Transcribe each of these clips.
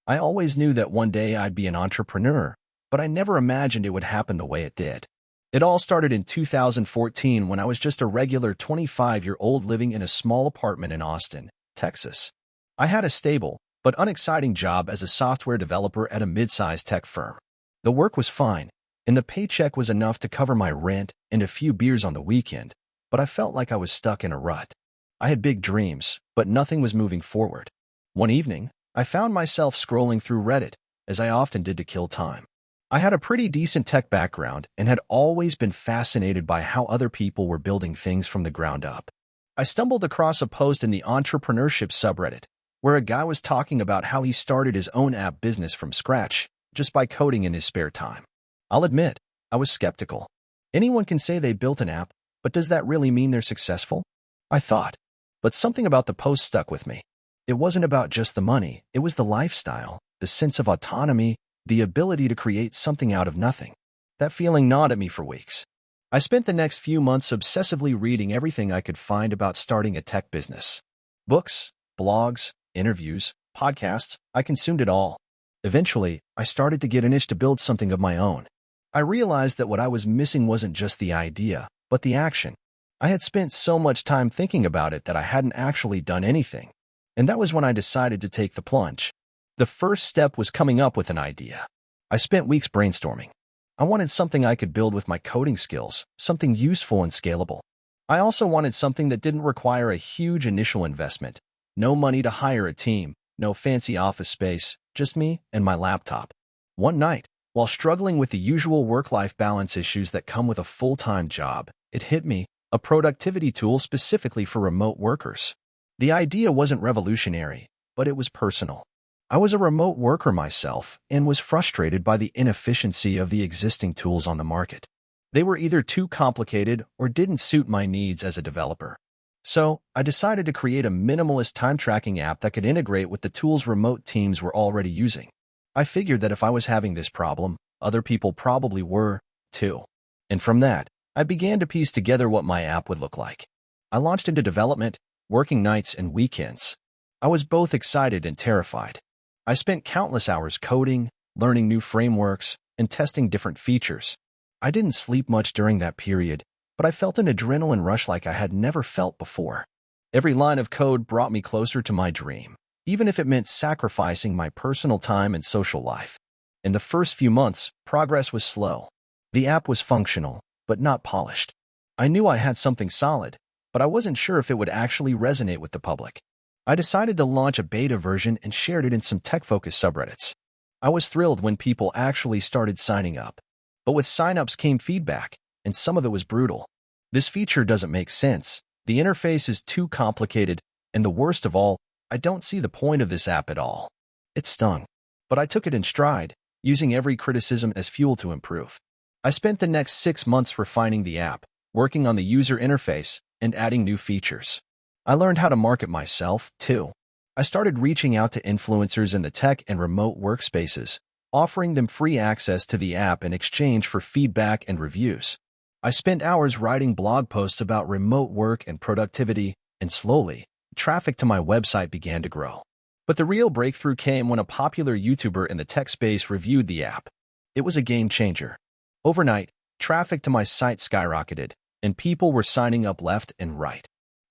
I always knew that one day I'd be an entrepreneur, but I never imagined it would happen the way it did. It all started in 2014 when I was just a regular 25-year-old living in a small apartment in Austin, Texas. I had a stable, but unexciting job as a software developer at a mid-sized tech firm. The work was fine, and the paycheck was enough to cover my rent and a few beers on the weekend, but I felt like I was stuck in a rut. I had big dreams, but nothing was moving forward. One evening, I found myself scrolling through Reddit, as I often did to kill time. I had a pretty decent tech background and had always been fascinated by how other people were building things from the ground up. I stumbled across a post in the entrepreneurship subreddit, where a guy was talking about how he started his own app business from scratch, just by coding in his spare time. I'll admit, I was skeptical. Anyone can say they built an app, but does that really mean they're successful? I thought. But something about the post stuck with me. It wasn't about just the money, it was the lifestyle, the sense of autonomy, the ability to create something out of nothing. That feeling gnawed at me for weeks. I spent the next few months obsessively reading everything I could find about starting a tech business. Books, blogs, interviews, podcasts, I consumed it all. Eventually, I started to get an itch to build something of my own. I realized that what I was missing wasn't just the idea, but the action. I had spent so much time thinking about it that I hadn't actually done anything. And that was when I decided to take the plunge. The first step was coming up with an idea. I spent weeks brainstorming. I wanted something I could build with my coding skills, something useful and scalable. I also wanted something that didn't require a huge initial investment. No money to hire a team, no fancy office space, just me and my laptop. One night, while struggling with the usual work-life balance issues that come with a full-time job, it hit me, a productivity tool specifically for remote workers. The idea wasn't revolutionary, but it was personal. I was a remote worker myself and was frustrated by the inefficiency of the existing tools on the market. They were either too complicated or didn't suit my needs as a developer. So, I decided to create a minimalist time-tracking app that could integrate with the tools remote teams were already using. I figured that if I was having this problem, other people probably were, too. And from that, I began to piece together what my app would look like. I launched into development, working nights and weekends. I was both excited and terrified. I spent countless hours coding, learning new frameworks, and testing different features. I didn't sleep much during that period, but I felt an adrenaline rush like I had never felt before. Every line of code brought me closer to my dream, even if it meant sacrificing my personal time and social life. In the first few months, progress was slow. The app was functional, but not polished. I knew I had something solid, but I wasn't sure if it would actually resonate with the public. I decided to launch a beta version and shared it in some tech-focused subreddits. I was thrilled when people actually started signing up. But with signups came feedback, and some of it was brutal. This feature doesn't make sense. The interface is too complicated, and the worst of all, I don't see the point of this app at all. It stung. But I took it in stride, using every criticism as fuel to improve. I spent the next 6 months refining the app, working on the user interface, and adding new features. I learned how to market myself, too. I started reaching out to influencers in the tech and remote workspaces, offering them free access to the app in exchange for feedback and reviews. I spent hours writing blog posts about remote work and productivity, and slowly, traffic to my website began to grow. But the real breakthrough came when a popular YouTuber in the tech space reviewed the app. It was a game changer. Overnight, traffic to my site skyrocketed, and people were signing up left and right.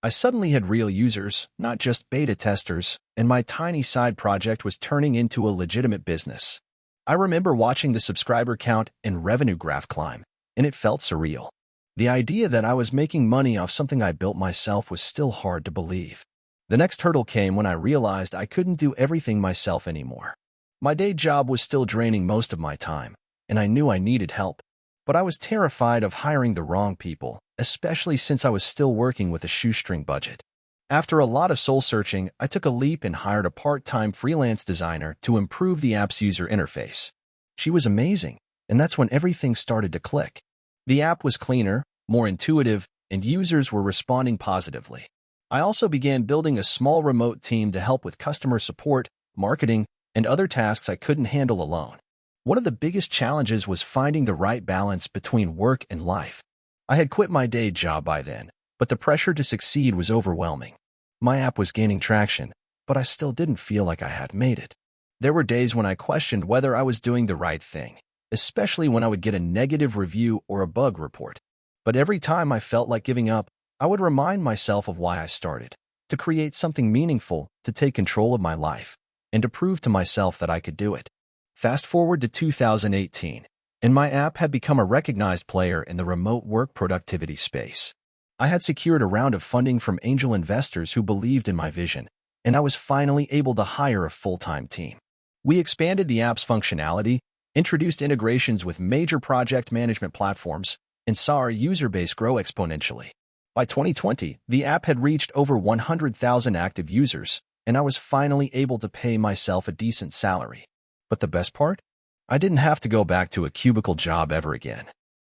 I suddenly had real users, not just beta testers, and my tiny side project was turning into a legitimate business. I remember watching the subscriber count and revenue graph climb, and it felt surreal. The idea that I was making money off something I built myself was still hard to believe. The next hurdle came when I realized I couldn't do everything myself anymore. My day job was still draining most of my time, and I knew I needed help. But I was terrified of hiring the wrong people, especially since I was still working with a shoestring budget. After a lot of soul-searching, I took a leap and hired a part-time freelance designer to improve the app's user interface. She was amazing, and that's when everything started to click. The app was cleaner, more intuitive, and users were responding positively. I also began building a small remote team to help with customer support, marketing, and other tasks I couldn't handle alone. One of the biggest challenges was finding the right balance between work and life. I had quit my day job by then, but the pressure to succeed was overwhelming. My app was gaining traction, but I still didn't feel like I had made it. There were days when I questioned whether I was doing the right thing, especially when I would get a negative review or a bug report. But every time I felt like giving up, I would remind myself of why I started, to create something meaningful, to take control of my life, and to prove to myself that I could do it. Fast forward to 2018, and my app had become a recognized player in the remote work productivity space. I had secured a round of funding from angel investors who believed in my vision, and I was finally able to hire a full-time team. We expanded the app's functionality, introduced integrations with major project management platforms, and saw our user base grow exponentially. By 2020, the app had reached over 100,000 active users, and I was finally able to pay myself a decent salary. But the best part? I didn't have to go back to a cubicle job ever again.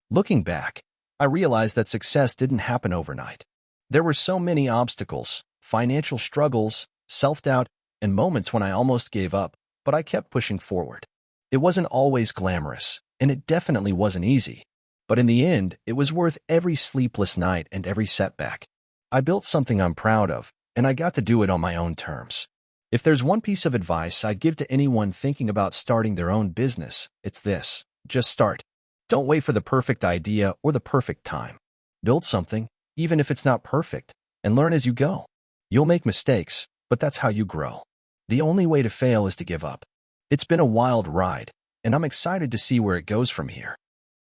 Looking back, I realized that success didn't happen overnight. There were so many obstacles, financial struggles, self-doubt, and moments when I almost gave up, but I kept pushing forward. It wasn't always glamorous, and it definitely wasn't easy. But in the end, it was worth every sleepless night and every setback. I built something I'm proud of, and I got to do it on my own terms. If there's one piece of advice I'd give to anyone thinking about starting their own business, it's this: just start. Don't wait for the perfect idea or the perfect time. Build something, even if it's not perfect, and learn as you go. You'll make mistakes, but that's how you grow. The only way to fail is to give up. It's been a wild ride, and I'm excited to see where it goes from here.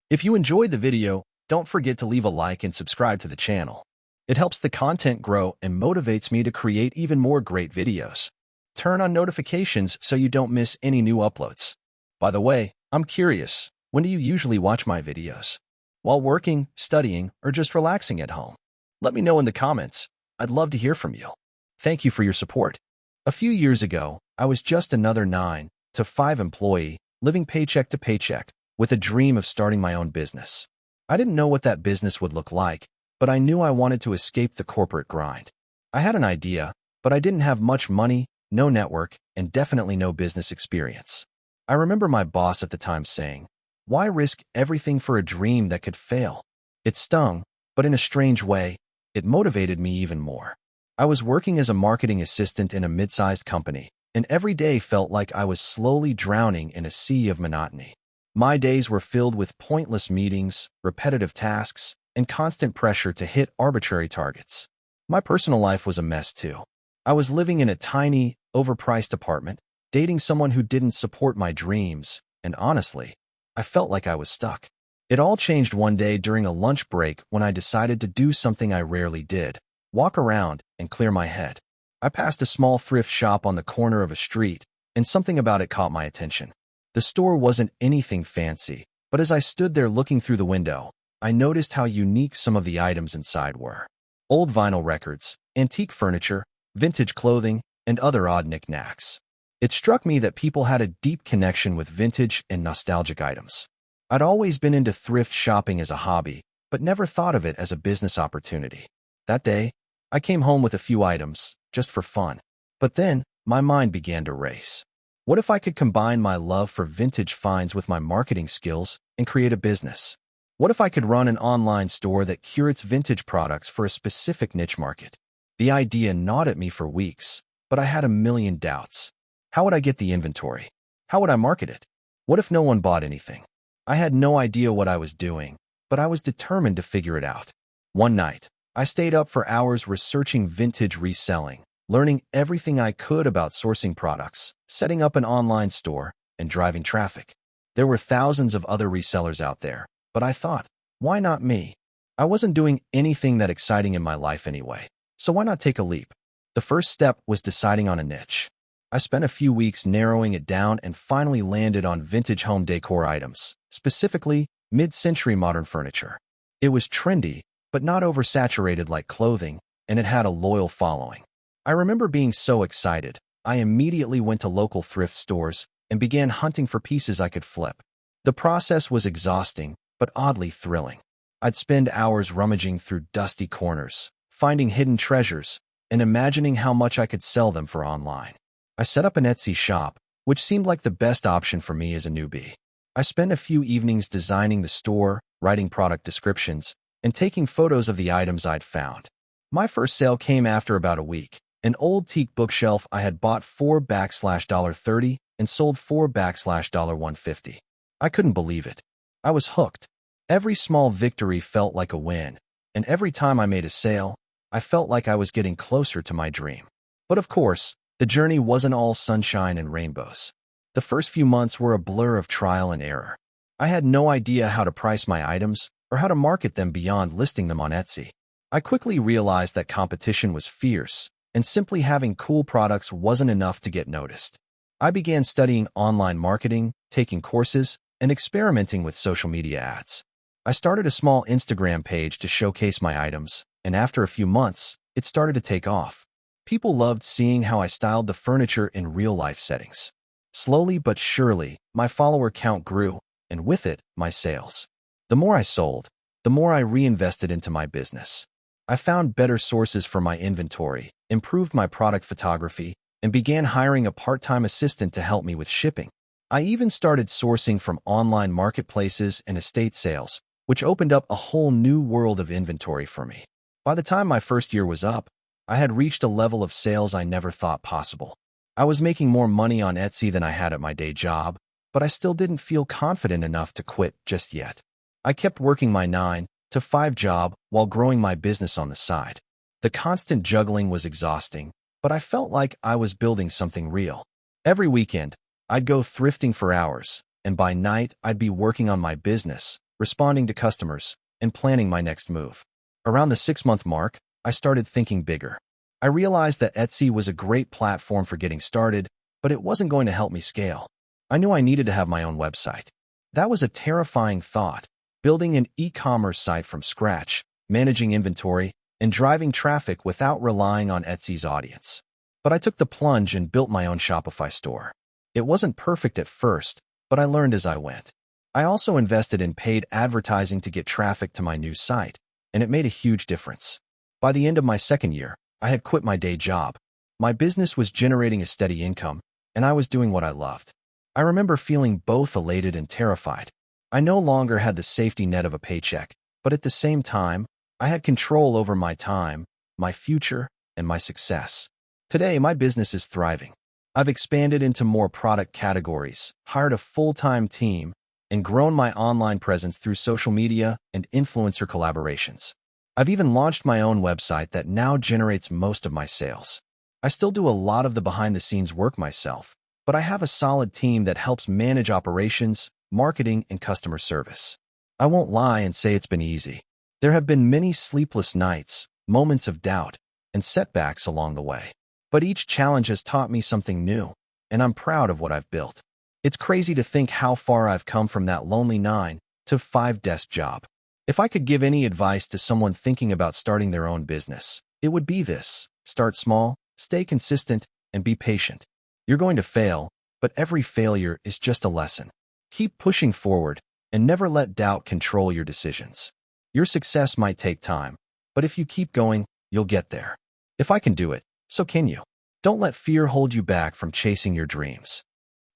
If you enjoyed the video, don't forget to leave a like and subscribe to the channel. It helps the content grow and motivates me to create even more great videos. Turn on notifications so you don't miss any new uploads. By the way, I'm curious, when do you usually watch my videos? While working, studying, or just relaxing at home? Let me know in the comments. I'd love to hear from you. Thank you for your support. A few years ago, I was just another 9 to 5 employee, living paycheck to paycheck, with a dream of starting my own business. I didn't know what that business would look like, but I knew I wanted to escape the corporate grind. I had an idea, but I didn't have much money, no network, and definitely no business experience. I remember my boss at the time saying, "Why risk everything for a dream that could fail?" It stung, but in a strange way, it motivated me even more. I was working as a marketing assistant in a mid-sized company, and every day felt like I was slowly drowning in a sea of monotony. My days were filled with pointless meetings, repetitive tasks, and constant pressure to hit arbitrary targets. My personal life was a mess too. I was living in a tiny, overpriced apartment, dating someone who didn't support my dreams, and honestly, I felt like I was stuck. It all changed one day during a lunch break when I decided to do something I rarely did: walk around and clear my head. I passed a small thrift shop on the corner of a street, and something about it caught my attention. The store wasn't anything fancy, but as I stood there looking through the window, I noticed how unique some of the items inside were. Old vinyl records, antique furniture, vintage clothing, and other odd knickknacks. It struck me that people had a deep connection with vintage and nostalgic items. I'd always been into thrift shopping as a hobby, but never thought of it as a business opportunity. That day, I came home with a few items, just for fun. But then, my mind began to race. What if I could combine my love for vintage finds with my marketing skills and create a business? What if I could run an online store that curates vintage products for a specific niche market? The idea gnawed at me for weeks, but I had a million doubts. How would I get the inventory? How would I market it? What if no one bought anything? I had no idea what I was doing, but I was determined to figure it out. One night, I stayed up for hours researching vintage reselling, learning everything I could about sourcing products, setting up an online store, and driving traffic. There were thousands of other resellers out there, but I thought, why not me? I wasn't doing anything that exciting in my life anyway, so why not take a leap? The first step was deciding on a niche. I spent a few weeks narrowing it down and finally landed on vintage home decor items, specifically mid-century modern furniture. It was trendy, but not oversaturated like clothing, and it had a loyal following. I remember being so excited, I immediately went to local thrift stores and began hunting for pieces I could flip. The process was exhausting, but oddly thrilling. I'd spend hours rummaging through dusty corners, finding hidden treasures, and imagining how much I could sell them for online. I set up an Etsy shop, which seemed like the best option for me as a newbie. I spent a few evenings designing the store, writing product descriptions, and taking photos of the items I'd found. My first sale came after about a week. An old teak bookshelf I had bought for $30 and sold $4.150. I couldn't believe it. I was hooked. Every small victory felt like a win, and every time I made a sale, I felt like I was getting closer to my dream. But of course, the journey wasn't all sunshine and rainbows. The first few months were a blur of trial and error. I had no idea how to price my items or how to market them beyond listing them on Etsy. I quickly realized that competition was fierce, and simply having cool products wasn't enough to get noticed. I began studying online marketing, taking courses, and experimenting with social media ads. I started a small Instagram page to showcase my items, and after a few months, it started to take off. People loved seeing how I styled the furniture in real-life settings. Slowly but surely, my follower count grew, and with it, my sales. The more I sold, the more I reinvested into my business. I found better sources for my inventory, improved my product photography, and began hiring a part-time assistant to help me with shipping. I even started sourcing from online marketplaces and estate sales, which opened up a whole new world of inventory for me. By the time my first year was up, I had reached a level of sales I never thought possible. I was making more money on Etsy than I had at my day job, but I still didn't feel confident enough to quit just yet. I kept working my 9-to-5 job while growing my business on the side. The constant juggling was exhausting, but I felt like I was building something real. Every weekend, I'd go thrifting for hours, and by night, I'd be working on my business, responding to customers, and planning my next move. Around the 6-month mark, I started thinking bigger. I realized that Etsy was a great platform for getting started, but it wasn't going to help me scale. I knew I needed to have my own website. That was a terrifying thought, building an e-commerce site from scratch, managing inventory, and driving traffic without relying on Etsy's audience. But I took the plunge and built my own Shopify store. It wasn't perfect at first, but I learned as I went. I also invested in paid advertising to get traffic to my new site, and it made a huge difference. By the end of my second year, I had quit my day job. My business was generating a steady income, and I was doing what I loved. I remember feeling both elated and terrified. I no longer had the safety net of a paycheck, but at the same time, I had control over my time, my future, and my success. Today, my business is thriving. I've expanded into more product categories, hired a full-time team, and grown my online presence through social media and influencer collaborations. I've even launched my own website that now generates most of my sales. I still do a lot of the behind-the-scenes work myself, but I have a solid team that helps manage operations, marketing, and customer service. I won't lie and say it's been easy. There have been many sleepless nights, moments of doubt, and setbacks along the way. But each challenge has taught me something new, and I'm proud of what I've built. It's crazy to think how far I've come from that lonely 9-to-5 desk job. If I could give any advice to someone thinking about starting their own business, it would be this: start small, stay consistent, and be patient. You're going to fail, but every failure is just a lesson. Keep pushing forward, and never let doubt control your decisions. Your success might take time, but if you keep going, you'll get there. If I can do it, so can you. Don't let fear hold you back from chasing your dreams.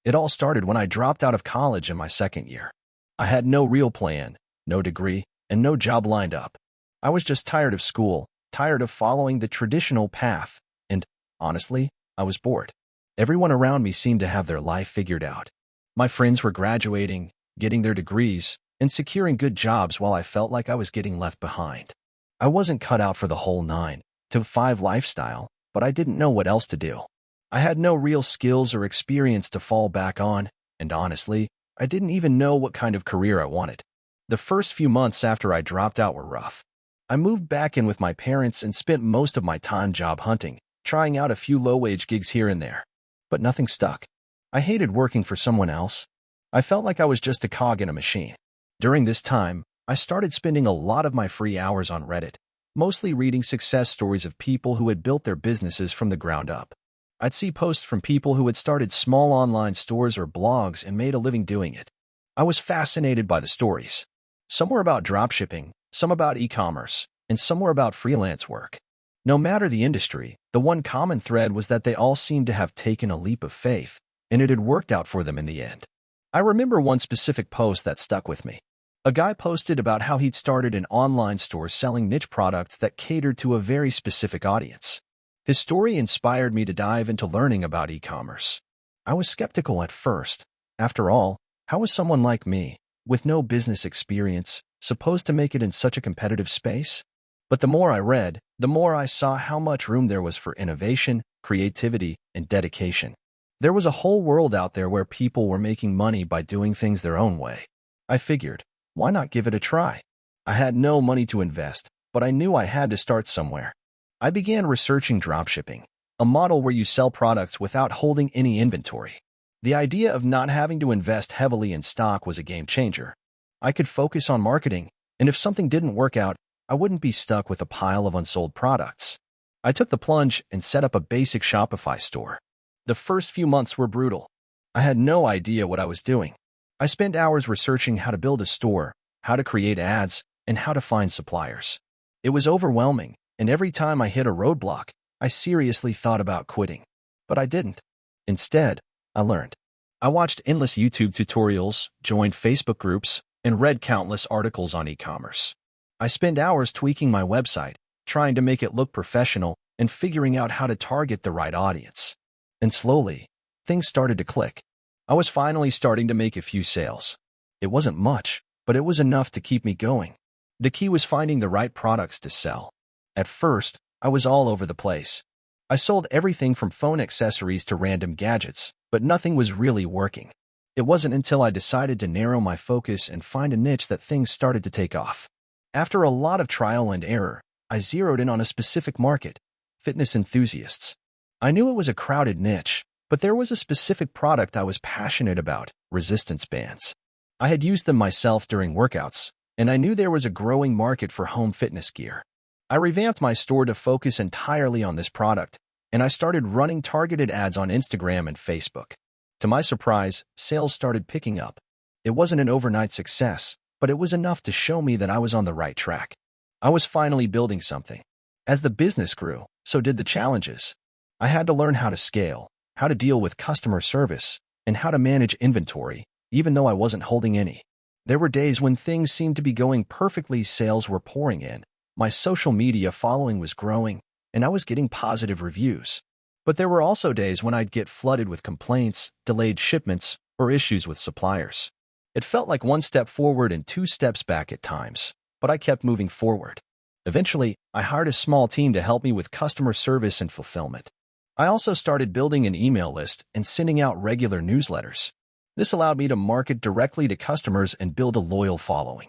It all started when I dropped out of college in my second year. I had no real plan, no degree, and no job lined up. I was just tired of school, tired of following the traditional path, and, honestly, I was bored. Everyone around me seemed to have their life figured out. My friends were graduating, getting their degrees, and securing good jobs while I felt like I was getting left behind. I wasn't cut out for the whole 9-to-5 lifestyle, but I didn't know what else to do. I had no real skills or experience to fall back on, and honestly, I didn't even know what kind of career I wanted. The first few months after I dropped out were rough. I moved back in with my parents and spent most of my time job hunting, trying out a few low-wage gigs here and there. But nothing stuck. I hated working for someone else. I felt like I was just a cog in a machine. During this time, I started spending a lot of my free hours on Reddit, mostly reading success stories of people who had built their businesses from the ground up. I'd see posts from people who had started small online stores or blogs and made a living doing it. I was fascinated by the stories. Some were about dropshipping, some about e-commerce, and some were about freelance work. No matter the industry, the one common thread was that they all seemed to have taken a leap of faith, and it had worked out for them in the end. I remember one specific post that stuck with me. A guy posted about how he'd started an online store selling niche products that catered to a very specific audience. His story inspired me to dive into learning about e-commerce. I was skeptical at first. After all, how was someone like me, with no business experience, supposed to make it in such a competitive space? But the more I read, the more I saw how much room there was for innovation, creativity, and dedication. There was a whole world out there where people were making money by doing things their own way. I figured, why not give it a try? I had no money to invest, but I knew I had to start somewhere. I began researching dropshipping, a model where you sell products without holding any inventory. The idea of not having to invest heavily in stock was a game changer. I could focus on marketing, and if something didn't work out, I wouldn't be stuck with a pile of unsold products. I took the plunge and set up a basic Shopify store. The first few months were brutal. I had no idea what I was doing. I spent hours researching how to build a store, how to create ads, and how to find suppliers. It was overwhelming, and every time I hit a roadblock, I seriously thought about quitting. But I didn't. Instead, I learned. I watched endless YouTube tutorials, joined Facebook groups, and read countless articles on e-commerce. I spent hours tweaking my website, trying to make it look professional and figuring out how to target the right audience. And slowly, things started to click. I was finally starting to make a few sales. It wasn't much, but it was enough to keep me going. The key was finding the right products to sell. At first, I was all over the place. I sold everything from phone accessories to random gadgets, but nothing was really working. It wasn't until I decided to narrow my focus and find a niche that things started to take off. After a lot of trial and error, I zeroed in on a specific market: fitness enthusiasts. I knew it was a crowded niche, but there was a specific product I was passionate about: resistance bands. I had used them myself during workouts, and I knew there was a growing market for home fitness gear. I revamped my store to focus entirely on this product, and I started running targeted ads on Instagram and Facebook. To my surprise, sales started picking up. It wasn't an overnight success, but it was enough to show me that I was on the right track. I was finally building something. As the business grew, so did the challenges. I had to learn how to scale, how to deal with customer service, and how to manage inventory, even though I wasn't holding any. There were days when things seemed to be going perfectly, sales were pouring in, my social media following was growing, and I was getting positive reviews. But there were also days when I'd get flooded with complaints, delayed shipments, or issues with suppliers. It felt like one step forward and two steps back at times, but I kept moving forward. Eventually, I hired a small team to help me with customer service and fulfillment. I also started building an email list and sending out regular newsletters. This allowed me to market directly to customers and build a loyal following.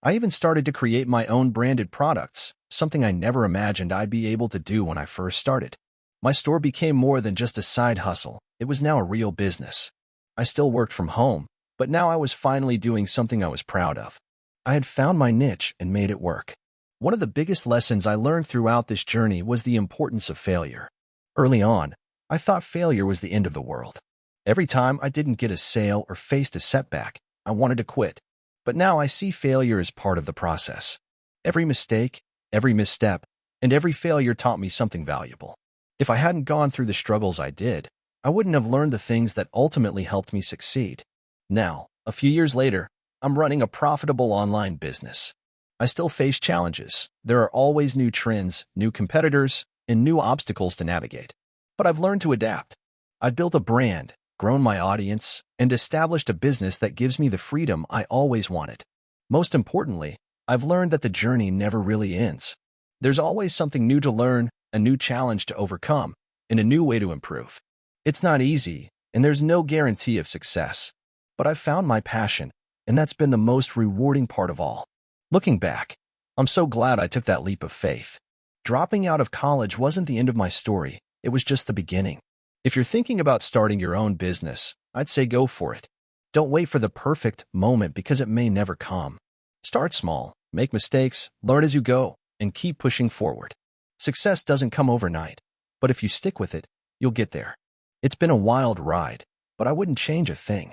I even started to create my own branded products, something I never imagined I'd be able to do when I first started. My store became more than just a side hustle. It was now a real business. I still worked from home, but now I was finally doing something I was proud of. I had found my niche and made it work. One of the biggest lessons I learned throughout this journey was the importance of failure. Early on, I thought failure was the end of the world. Every time I didn't get a sale or faced a setback, I wanted to quit. But now I see failure as part of the process. Every mistake, every misstep, and every failure taught me something valuable. If I hadn't gone through the struggles I did, I wouldn't have learned the things that ultimately helped me succeed. Now, a few years later, I'm running a profitable online business. I still face challenges. There are always new trends, new competitors, and new obstacles to navigate. But I've learned to adapt. I've built a brand, grown my audience, and established a business that gives me the freedom I always wanted. Most importantly, I've learned that the journey never really ends. There's always something new to learn, a new challenge to overcome, and a new way to improve. It's not easy, and there's no guarantee of success. But I've found my passion, and that's been the most rewarding part of all. Looking back, I'm so glad I took that leap of faith. Dropping out of college wasn't the end of my story, it was just the beginning. If you're thinking about starting your own business, I'd say go for it. Don't wait for the perfect moment because it may never come. Start small, make mistakes, learn as you go, and keep pushing forward. Success doesn't come overnight, but if you stick with it, you'll get there. It's been a wild ride, but I wouldn't change a thing.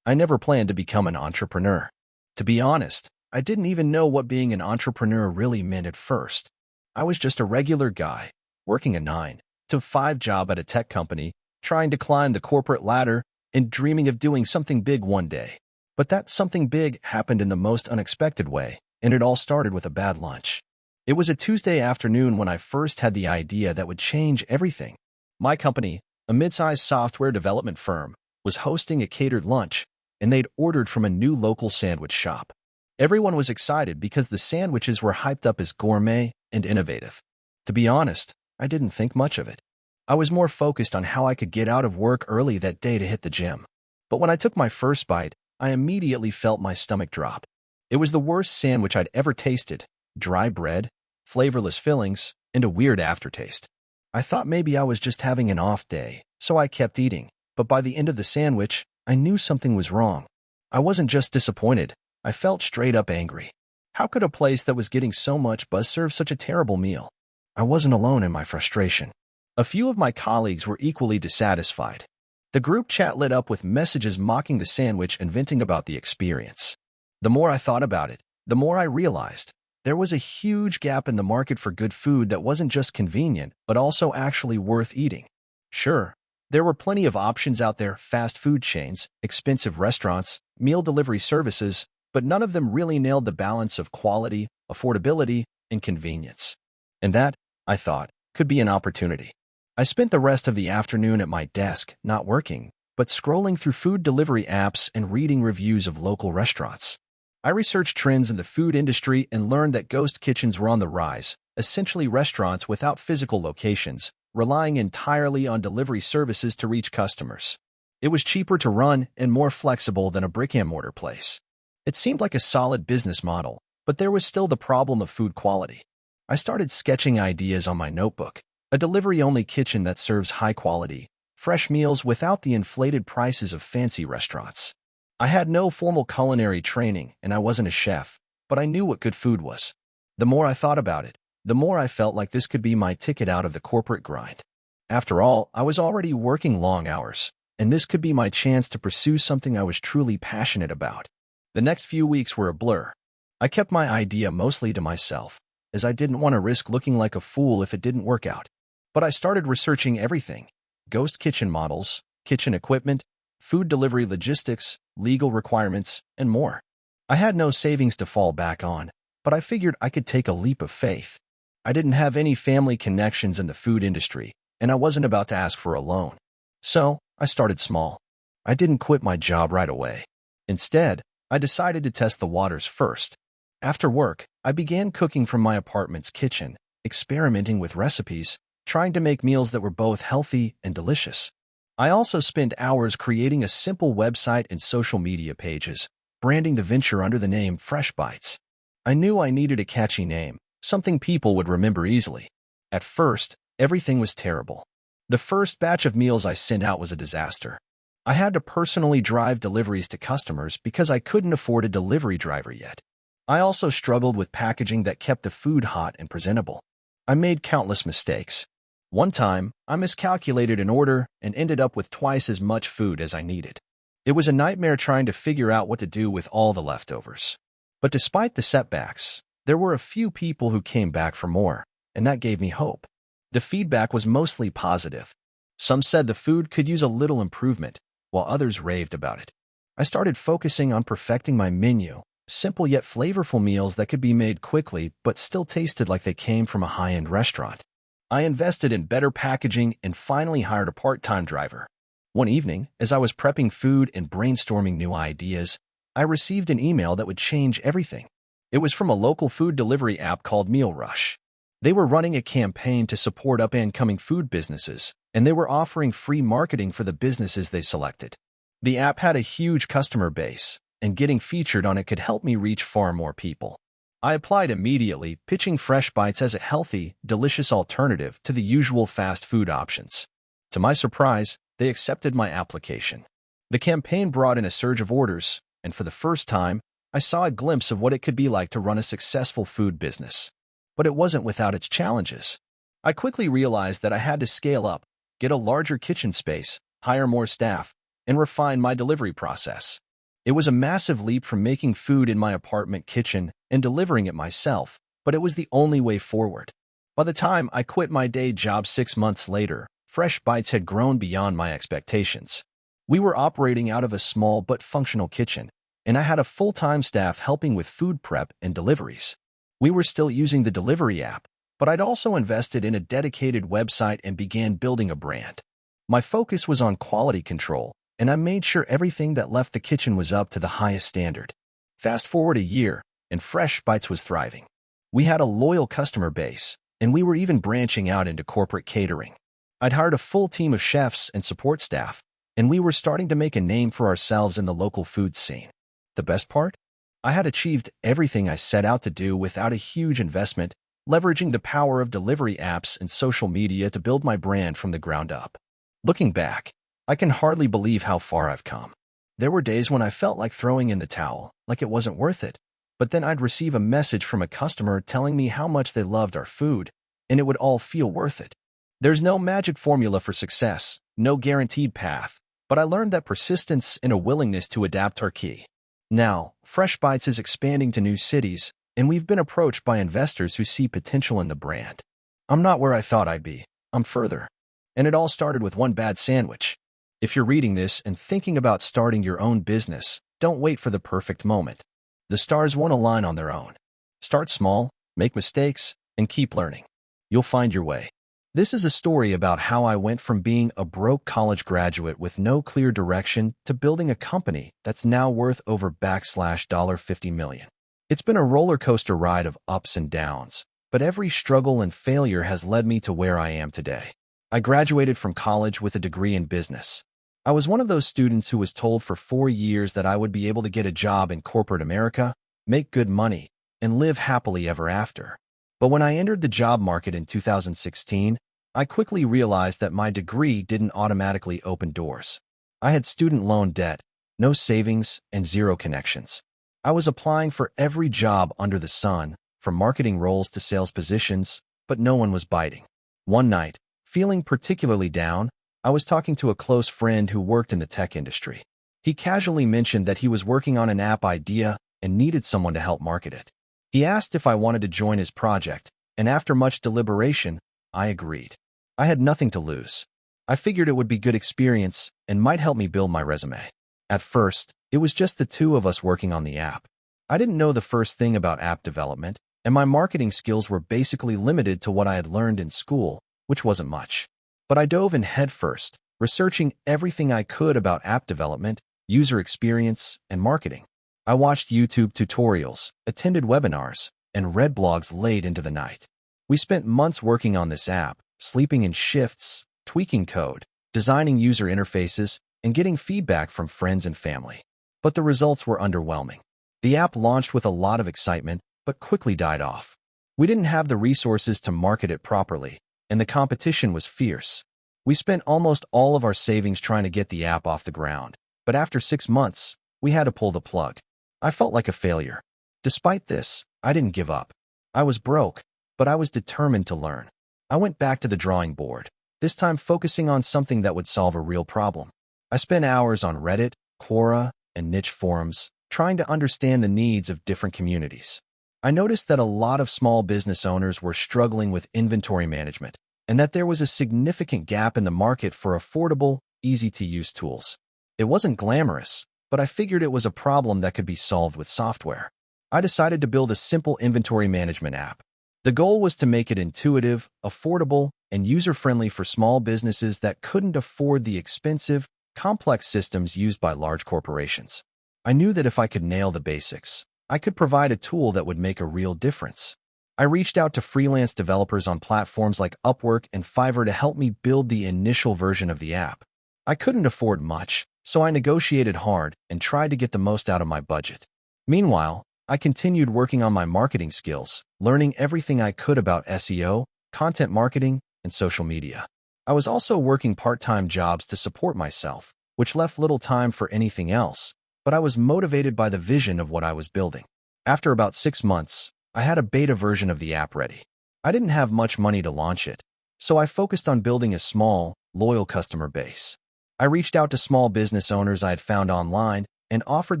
I never planned to become an entrepreneur. To be honest, I didn't even know what being an entrepreneur really meant at first. I was just a regular guy, working a 9-to-5 job at a tech company, trying to climb the corporate ladder and dreaming of doing something big one day. But that something big happened in the most unexpected way, and it all started with a bad lunch. It was a Tuesday afternoon when I first had the idea that would change everything. My company, a mid-sized software development firm, was hosting a catered lunch, and they'd ordered from a new local sandwich shop. Everyone was excited because the sandwiches were hyped up as gourmet and innovative. To be honest, I didn't think much of it. I was more focused on how I could get out of work early that day to hit the gym. But when I took my first bite, I immediately felt my stomach drop. It was the worst sandwich I'd ever tasted: dry bread, flavorless fillings, and a weird aftertaste. I thought maybe I was just having an off day, so I kept eating. But by the end of the sandwich, I knew something was wrong. I wasn't just disappointed, I felt straight up angry. How could a place that was getting so much buzz serve such a terrible meal? I wasn't alone in my frustration. A few of my colleagues were equally dissatisfied. The group chat lit up with messages mocking the sandwich and venting about the experience. The more I thought about it, the more I realized there was a huge gap in the market for good food that wasn't just convenient, but also actually worth eating. Sure, there were plenty of options out there: fast food chains, expensive restaurants, meal delivery services, but none of them really nailed the balance of quality, affordability, and convenience. And that, I thought, could be an opportunity. I spent the rest of the afternoon at my desk, not working, but scrolling through food delivery apps and reading reviews of local restaurants. I researched trends in the food industry and learned that ghost kitchens were on the rise, essentially restaurants without physical locations, relying entirely on delivery services to reach customers. It was cheaper to run and more flexible than a brick-and-mortar place. It seemed like a solid business model, but there was still the problem of food quality. I started sketching ideas on my notebook: a delivery-only kitchen that serves high-quality, fresh meals without the inflated prices of fancy restaurants. I had no formal culinary training, and I wasn't a chef, but I knew what good food was. The more I thought about it, the more I felt like this could be my ticket out of the corporate grind. After all, I was already working long hours, and this could be my chance to pursue something I was truly passionate about. The next few weeks were a blur. I kept my idea mostly to myself, as I didn't want to risk looking like a fool if it didn't work out. But I started researching everything: ghost kitchen models, kitchen equipment, food delivery logistics, legal requirements, and more. I had no savings to fall back on, but I figured I could take a leap of faith. I didn't have any family connections in the food industry, and I wasn't about to ask for a loan. So, I started small. I didn't quit my job right away. Instead, I decided to test the waters first. After work, I began cooking from my apartment's kitchen, experimenting with recipes, trying to make meals that were both healthy and delicious. I also spent hours creating a simple website and social media pages, branding the venture under the name Fresh Bites. I knew I needed a catchy name, something people would remember easily. At first, everything was terrible. The first batch of meals I sent out was a disaster. I had to personally drive deliveries to customers because I couldn't afford a delivery driver yet. I also struggled with packaging that kept the food hot and presentable. I made countless mistakes. One time, I miscalculated an order and ended up with twice as much food as I needed. It was a nightmare trying to figure out what to do with all the leftovers. But despite the setbacks, there were a few people who came back for more, and that gave me hope. The feedback was mostly positive. Some said the food could use a little improvement, while others raved about it. I started focusing on perfecting my menu: simple yet flavorful meals that could be made quickly but still tasted like they came from a high-end restaurant. I invested in better packaging and finally hired a part-time driver. One evening, as I was prepping food and brainstorming new ideas, I received an email that would change everything. It was from a local food delivery app called Meal Rush. They were running a campaign to support up-and-coming food businesses, and they were offering free marketing for the businesses they selected. The app had a huge customer base, and getting featured on it could help me reach far more people. I applied immediately, pitching Fresh Bites as a healthy, delicious alternative to the usual fast food options. To my surprise, they accepted my application. The campaign brought in a surge of orders, and for the first time, I saw a glimpse of what it could be like to run a successful food business. But it wasn't without its challenges. I quickly realized that I had to scale up, get a larger kitchen space, hire more staff, and refine my delivery process. It was a massive leap from making food in my apartment kitchen and delivering it myself, but it was the only way forward. By the time I quit my day job 6 months later, Fresh Bites had grown beyond my expectations. We were operating out of a small but functional kitchen, and I had a full-time staff helping with food prep and deliveries. We were still using the delivery app, but I'd also invested in a dedicated website and began building a brand. My focus was on quality control, and I made sure everything that left the kitchen was up to the highest standard. Fast forward a year, and Fresh Bites was thriving. We had a loyal customer base, and we were even branching out into corporate catering. I'd hired a full team of chefs and support staff, and we were starting to make a name for ourselves in the local food scene. The best part? I had achieved everything I set out to do without a huge investment, leveraging the power of delivery apps and social media to build my brand from the ground up. Looking back, I can hardly believe how far I've come. There were days when I felt like throwing in the towel, like it wasn't worth it. But then I'd receive a message from a customer telling me how much they loved our food, and it would all feel worth it. There's no magic formula for success, no guaranteed path, but I learned that persistence and a willingness to adapt are key. Now, Fresh Bites is expanding to new cities, and we've been approached by investors who see potential in the brand. I'm not where I thought I'd be. I'm further. And it all started with one bad sandwich. If you're reading this and thinking about starting your own business, don't wait for the perfect moment. The stars won't align on their own. Start small, make mistakes, and keep learning. You'll find your way. This is a story about how I went from being a broke college graduate with no clear direction to building a company that's now worth over $50 million. It's been a roller coaster ride of ups and downs, but every struggle and failure has led me to where I am today. I graduated from college with a degree in business. I was one of those students who was told for 4 years that I would be able to get a job in corporate America, make good money, and live happily ever after. But when I entered the job market in 2016, I quickly realized that my degree didn't automatically open doors. I had student loan debt, no savings, and zero connections. I was applying for every job under the sun, from marketing roles to sales positions, but no one was biting. One night, feeling particularly down, I was talking to a close friend who worked in the tech industry. He casually mentioned that he was working on an app idea and needed someone to help market it. He asked if I wanted to join his project, and after much deliberation, I agreed. I had nothing to lose. I figured it would be good experience and might help me build my resume. At first, it was just the two of us working on the app. I didn't know the first thing about app development, and my marketing skills were basically limited to what I had learned in school, which wasn't much. But I dove in headfirst, researching everything I could about app development, user experience, and marketing. I watched YouTube tutorials, attended webinars, and read blogs late into the night. We spent months working on this app, sleeping in shifts, tweaking code, designing user interfaces, and getting feedback from friends and family. But the results were underwhelming. The app launched with a lot of excitement, but quickly died off. We didn't have the resources to market it properly, and the competition was fierce. We spent almost all of our savings trying to get the app off the ground, but after 6 months, we had to pull the plug. I felt like a failure. Despite this, I didn't give up. I was broke, but I was determined to learn. I went back to the drawing board, this time focusing on something that would solve a real problem. I spent hours on Reddit, Quora, and niche forums, trying to understand the needs of different communities. I noticed that a lot of small business owners were struggling with inventory management, and that there was a significant gap in the market for affordable, easy-to-use tools. It wasn't glamorous, but I figured it was a problem that could be solved with software. I decided to build a simple inventory management app. The goal was to make it intuitive, affordable, and user-friendly for small businesses that couldn't afford the expensive, complex systems used by large corporations. I knew that if I could nail the basics, I could provide a tool that would make a real difference. I reached out to freelance developers on platforms like Upwork and Fiverr to help me build the initial version of the app. I couldn't afford much, so I negotiated hard and tried to get the most out of my budget. Meanwhile, I continued working on my marketing skills, learning everything I could about SEO, content marketing, and social media. I was also working part-time jobs to support myself, which left little time for anything else, but I was motivated by the vision of what I was building. After about 6 months, I had a beta version of the app ready. I didn't have much money to launch it, so I focused on building a small, loyal customer base. I reached out to small business owners I had found online and offered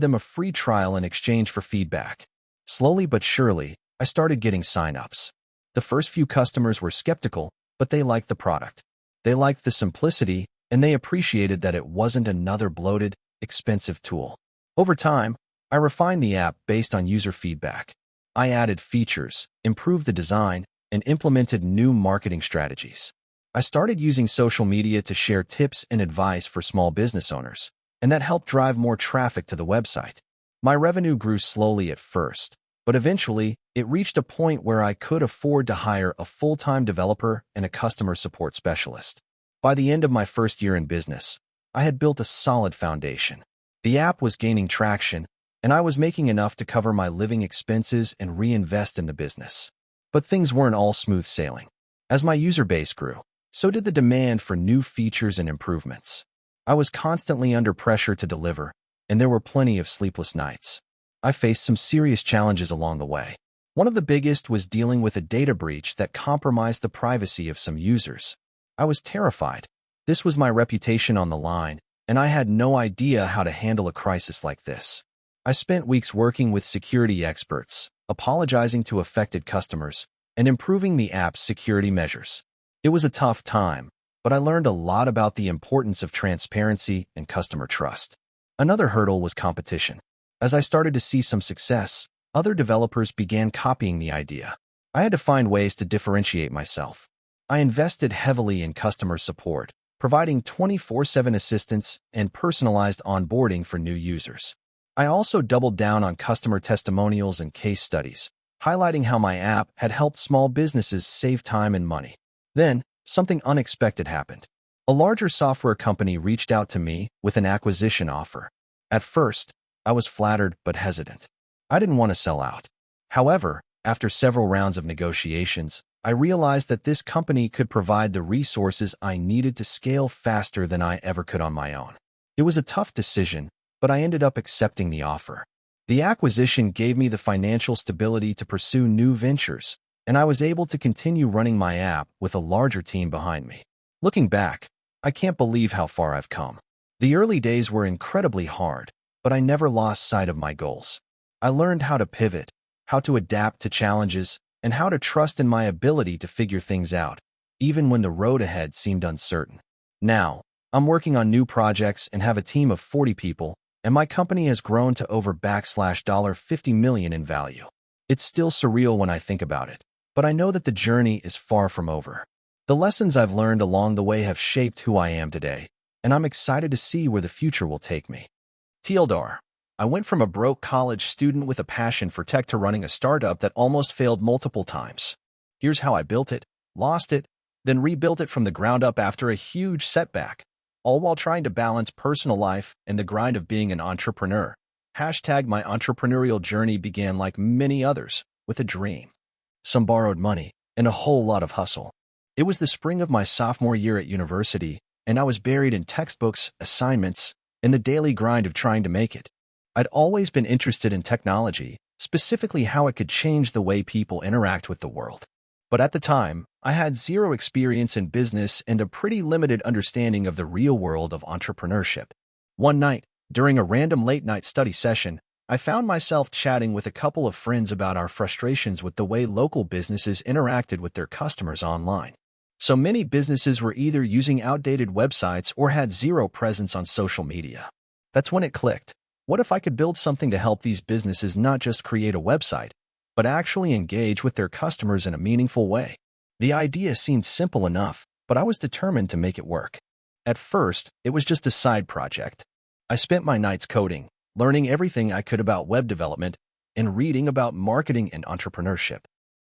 them a free trial in exchange for feedback. Slowly but surely, I started getting sign-ups. The first few customers were skeptical, but they liked the product. They liked the simplicity, and they appreciated that it wasn't another bloated, expensive tool. Over time, I refined the app based on user feedback. I added features, improved the design, and implemented new marketing strategies. I started using social media to share tips and advice for small business owners, and that helped drive more traffic to the website. My revenue grew slowly at first, but eventually it reached a point where I could afford to hire a full-time developer and a customer support specialist. By the end of my first year in business, I had built a solid foundation. The app was gaining traction, and I was making enough to cover my living expenses and reinvest in the business. But things weren't all smooth sailing. As my user base grew, so did the demand for new features and improvements. I was constantly under pressure to deliver, and there were plenty of sleepless nights. I faced some serious challenges along the way. One of the biggest was dealing with a data breach that compromised the privacy of some users. I was terrified. This was my reputation on the line, and I had no idea how to handle a crisis like this. I spent weeks working with security experts, apologizing to affected customers, and improving the app's security measures. It was a tough time, but I learned a lot about the importance of transparency and customer trust. Another hurdle was competition. As I started to see some success, other developers began copying the idea. I had to find ways to differentiate myself. I invested heavily in customer support, providing 24/7 assistance and personalized onboarding for new users. I also doubled down on customer testimonials and case studies, highlighting how my app had helped small businesses save time and money. Then, something unexpected happened. A larger software company reached out to me with an acquisition offer. At first, I was flattered but hesitant. I didn't want to sell out. However, after several rounds of negotiations, I realized that this company could provide the resources I needed to scale faster than I ever could on my own. It was a tough decision, but I ended up accepting the offer. The acquisition gave me the financial stability to pursue new ventures, and I was able to continue running my app with a larger team behind me. Looking back, I can't believe how far I've come. The early days were incredibly hard, but I never lost sight of my goals. I learned how to pivot, how to adapt to challenges, and how to trust in my ability to figure things out, even when the road ahead seemed uncertain. Now, I'm working on new projects and have a team of 40 people, and my company has grown to over $50 million in value. It's still surreal when I think about it, but I know that the journey is far from over. The lessons I've learned along the way have shaped who I am today, and I'm excited to see where the future will take me. TLDR. I went from a broke college student with a passion for tech to running a startup that almost failed multiple times. Here's how I built it, lost it, then rebuilt it from the ground up after a huge setback, all while trying to balance personal life and the grind of being an entrepreneur. Hashtag my entrepreneurial journey began like many others, with a dream, some borrowed money, and a whole lot of hustle. It was the spring of my sophomore year at university, and I was buried in textbooks, assignments, and the daily grind of trying to make it. I'd always been interested in technology, specifically how it could change the way people interact with the world. But at the time, I had zero experience in business and a pretty limited understanding of the real world of entrepreneurship. One night, during a random late-night study session, I found myself chatting with a couple of friends about our frustrations with the way local businesses interacted with their customers online. So many businesses were either using outdated websites or had zero presence on social media. That's when it clicked. What if I could build something to help these businesses not just create a website, but actually engage with their customers in a meaningful way? The idea seemed simple enough, but I was determined to make it work. At first, it was just a side project. I spent my nights coding, learning everything I could about web development, and reading about marketing and entrepreneurship.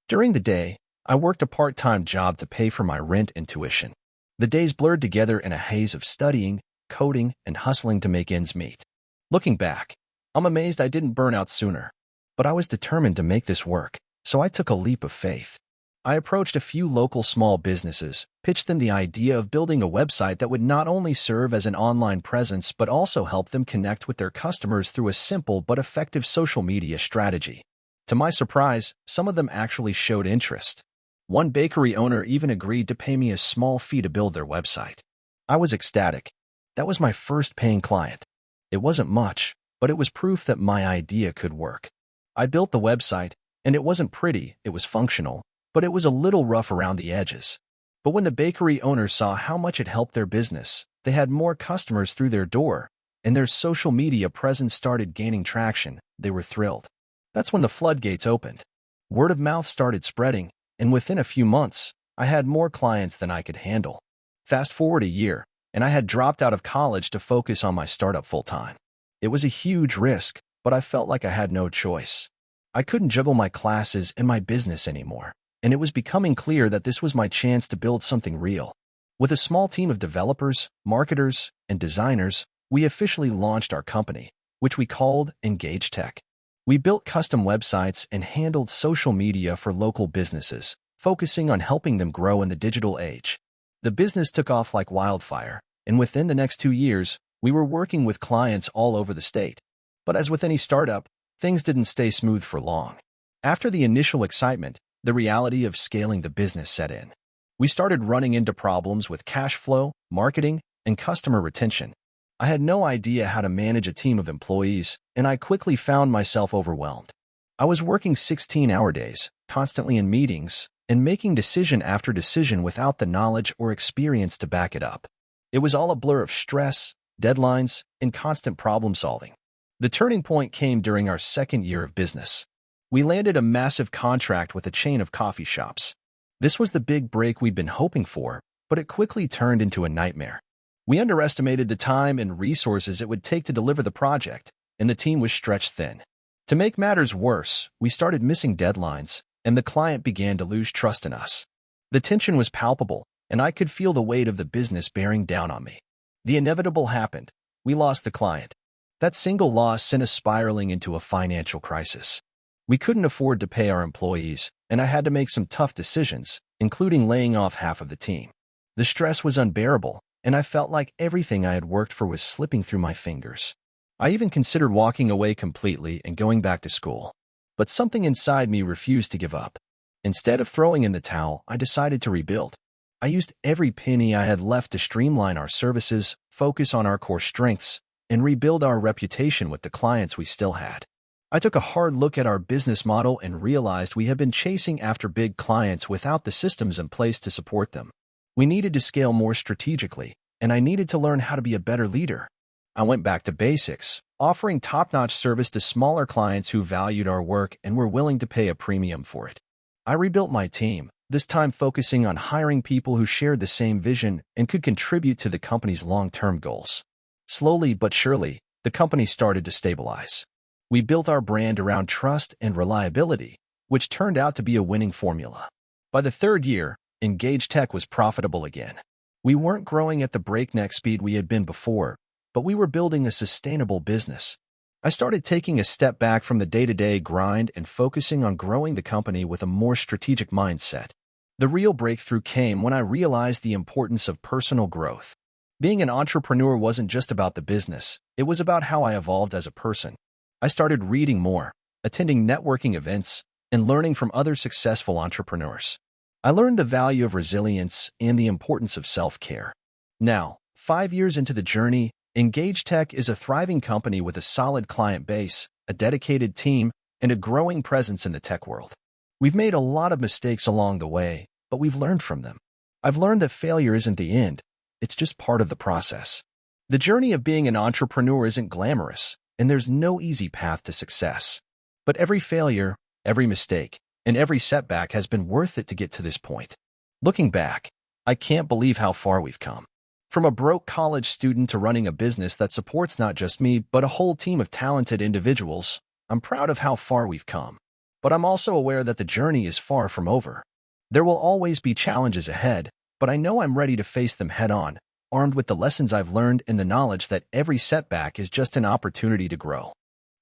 During the day, I worked a part-time job to pay for my rent and tuition. The days blurred together in a haze of studying, coding, and hustling to make ends meet. Looking back, I'm amazed I didn't burn out sooner. But I was determined to make this work, so I took a leap of faith. I approached a few local small businesses, pitched them the idea of building a website that would not only serve as an online presence but also help them connect with their customers through a simple but effective social media strategy. To my surprise, some of them actually showed interest. One bakery owner even agreed to pay me a small fee to build their website. I was ecstatic. That was my first paying client. It wasn't much, but it was proof that my idea could work. I built the website, and it wasn't pretty, it was functional, but it was a little rough around the edges. But when the bakery owner saw how much it helped their business, they had more customers through their door, and their social media presence started gaining traction, they were thrilled. That's when the floodgates opened. Word of mouth started spreading, and within a few months, I had more clients than I could handle. Fast forward a year, and I had dropped out of college to focus on my startup full-time. It was a huge risk, but I felt like I had no choice. I couldn't juggle my classes and my business anymore, and it was becoming clear that this was my chance to build something real. With a small team of developers, marketers, and designers, we officially launched our company, which we called Engage Tech. We built custom websites and handled social media for local businesses, focusing on helping them grow in the digital age. The business took off like wildfire, and within the next 2 years, we were working with clients all over the state. But as with any startup, things didn't stay smooth for long. After the initial excitement, the reality of scaling the business set in. We started running into problems with cash flow, marketing, and customer retention. I had no idea how to manage a team of employees, and I quickly found myself overwhelmed. I was working 16-hour days, constantly in meetings, and making decision after decision without the knowledge or experience to back it up. It was all a blur of stress, deadlines, and constant problem-solving. The turning point came during our second year of business. We landed a massive contract with a chain of coffee shops. This was the big break we'd been hoping for, but it quickly turned into a nightmare. We underestimated the time and resources it would take to deliver the project, and the team was stretched thin. To make matters worse, we started missing deadlines, and the client began to lose trust in us. The tension was palpable, and I could feel the weight of the business bearing down on me. The inevitable happened. We lost the client. That single loss sent us spiraling into a financial crisis. We couldn't afford to pay our employees, and I had to make some tough decisions, including laying off half of the team. The stress was unbearable, and I felt like everything I had worked for was slipping through my fingers. I even considered walking away completely and going back to school. But something inside me refused to give up. Instead of throwing in the towel, I decided to rebuild. I used every penny I had left to streamline our services, focus on our core strengths, and rebuild our reputation with the clients we still had. I took a hard look at our business model and realized we had been chasing after big clients without the systems in place to support them. We needed to scale more strategically, and I needed to learn how to be a better leader. I went back to basics, offering top-notch service to smaller clients who valued our work and were willing to pay a premium for it. I rebuilt my team, this time focusing on hiring people who shared the same vision and could contribute to the company's long-term goals. Slowly but surely, the company started to stabilize. We built our brand around trust and reliability, which turned out to be a winning formula. By the third year, Engage Tech was profitable again. We weren't growing at the breakneck speed we had been before, but we were building a sustainable business. I started taking a step back from the day-to-day grind and focusing on growing the company with a more strategic mindset. The real breakthrough came when I realized the importance of personal growth. Being an entrepreneur wasn't just about the business, it was about how I evolved as a person. I started reading more, attending networking events, and learning from other successful entrepreneurs. I learned the value of resilience and the importance of self-care. Now, 5 years into the journey, Engage Tech is a thriving company with a solid client base, a dedicated team, and a growing presence in the tech world. We've made a lot of mistakes along the way, but we've learned from them. I've learned that failure isn't the end, it's just part of the process. The journey of being an entrepreneur isn't glamorous, and there's no easy path to success. But every failure, every mistake, and every setback has been worth it to get to this point. Looking back, I can't believe how far we've come. From a broke college student to running a business that supports not just me, but a whole team of talented individuals, I'm proud of how far we've come. But I'm also aware that the journey is far from over. There will always be challenges ahead, but I know I'm ready to face them head-on, armed with the lessons I've learned and the knowledge that every setback is just an opportunity to grow.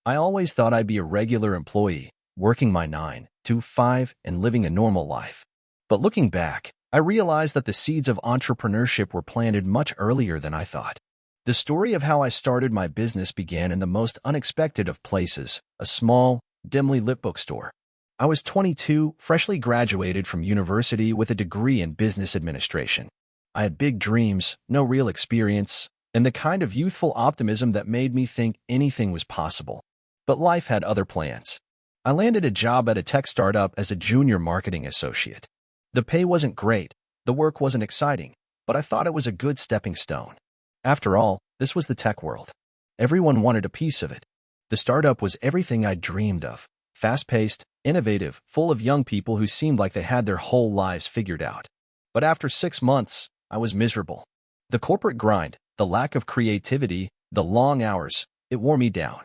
I always thought I'd be a regular employee, working my 9 to 5 and living a normal life. But looking back, I realized that the seeds of entrepreneurship were planted much earlier than I thought. The story of how I started my business began in the most unexpected of places, a small, dimly lit bookstore. I was 22, freshly graduated from university with a degree in business administration. I had big dreams, no real experience, and the kind of youthful optimism that made me think anything was possible. But life had other plans. I landed a job at a tech startup as a junior marketing associate. The pay wasn't great, the work wasn't exciting, but I thought it was a good stepping stone. After all, this was the tech world. Everyone wanted a piece of it. The startup was everything I dreamed of, fast-paced, innovative, full of young people who seemed like they had their whole lives figured out. But after 6 months, I was miserable. The corporate grind, the lack of creativity, the long hours, it wore me down.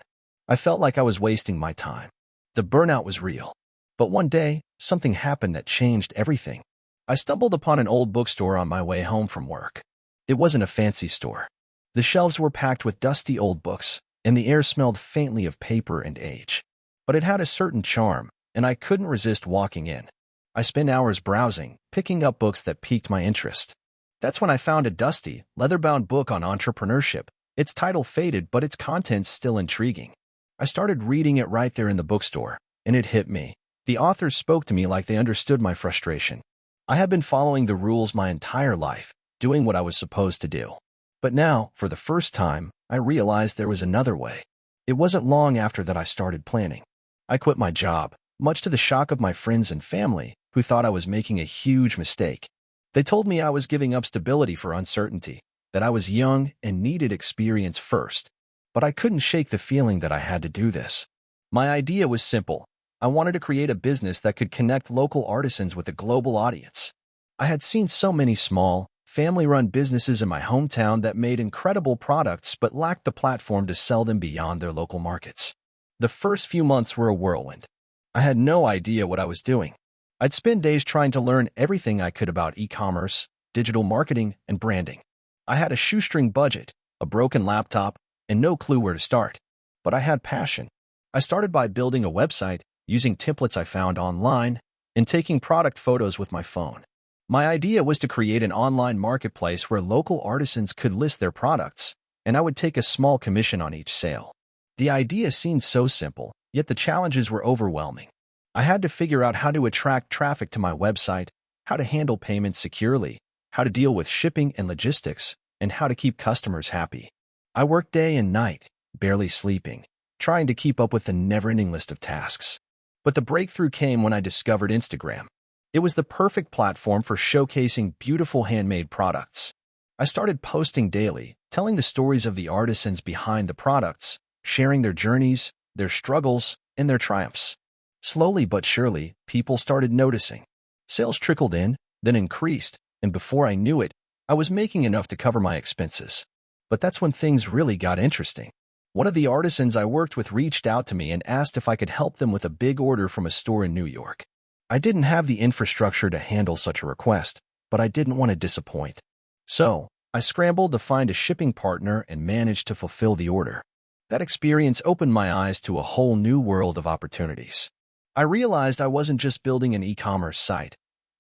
I felt like I was wasting my time. The burnout was real. But one day, something happened that changed everything. I stumbled upon an old bookstore on my way home from work. It wasn't a fancy store. The shelves were packed with dusty old books, and the air smelled faintly of paper and age. But it had a certain charm, and I couldn't resist walking in. I spent hours browsing, picking up books that piqued my interest. That's when I found a dusty, leather-bound book on entrepreneurship. Its title faded, but its contents still intriguing. I started reading it right there in the bookstore, and it hit me. The authors spoke to me like they understood my frustration. I had been following the rules my entire life, doing what I was supposed to do. But now, for the first time, I realized there was another way. It wasn't long after that I started planning. I quit my job, much to the shock of my friends and family, who thought I was making a huge mistake. They told me I was giving up stability for uncertainty, that I was young and needed experience first. But I couldn't shake the feeling that I had to do this. My idea was simple. I wanted to create a business that could connect local artisans with a global audience. I had seen so many small, family-run businesses in my hometown that made incredible products but lacked the platform to sell them beyond their local markets. The first few months were a whirlwind. I had no idea what I was doing. I'd spend days trying to learn everything I could about e-commerce, digital marketing, and branding. I had a shoestring budget, a broken laptop, and no clue where to start. But I had passion. I started by building a website, using templates I found online, and taking product photos with my phone. My idea was to create an online marketplace where local artisans could list their products, and I would take a small commission on each sale. The idea seemed so simple, yet the challenges were overwhelming. I had to figure out how to attract traffic to my website, how to handle payments securely, how to deal with shipping and logistics, and how to keep customers happy. I worked day and night, barely sleeping, trying to keep up with the never-ending list of tasks. But the breakthrough came when I discovered Instagram. It was the perfect platform for showcasing beautiful handmade products. I started posting daily, telling the stories of the artisans behind the products, sharing their journeys, their struggles, and their triumphs. Slowly but surely, people started noticing. Sales trickled in, then increased, and before I knew it, I was making enough to cover my expenses. But that's when things really got interesting. One of the artisans I worked with reached out to me and asked if I could help them with a big order from a store in New York. I didn't have the infrastructure to handle such a request, but I didn't want to disappoint. So, I scrambled to find a shipping partner and managed to fulfill the order. That experience opened my eyes to a whole new world of opportunities. I realized I wasn't just building an e-commerce site.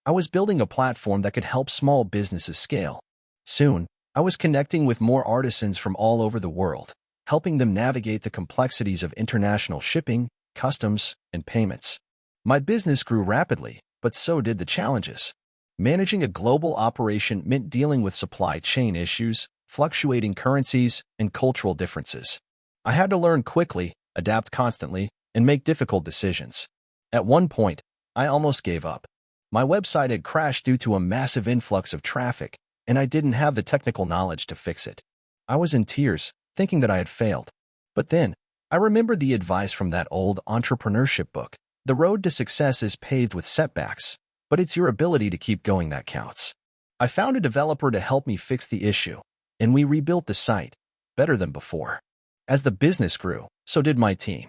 I was building a platform that could help small businesses scale. Soon, I was connecting with more artisans from all over the world, helping them navigate the complexities of international shipping, customs, and payments. My business grew rapidly, but so did the challenges. Managing a global operation meant dealing with supply chain issues, fluctuating currencies, and cultural differences. I had to learn quickly, adapt constantly, and make difficult decisions. At one point, I almost gave up. My website had crashed due to a massive influx of traffic, and I didn't have the technical knowledge to fix it. I was in tears, thinking that I had failed. But then, I remembered the advice from that old entrepreneurship book. The road to success is paved with setbacks, but it's your ability to keep going that counts. I found a developer to help me fix the issue, and we rebuilt the site, better than before. As the business grew, so did my team.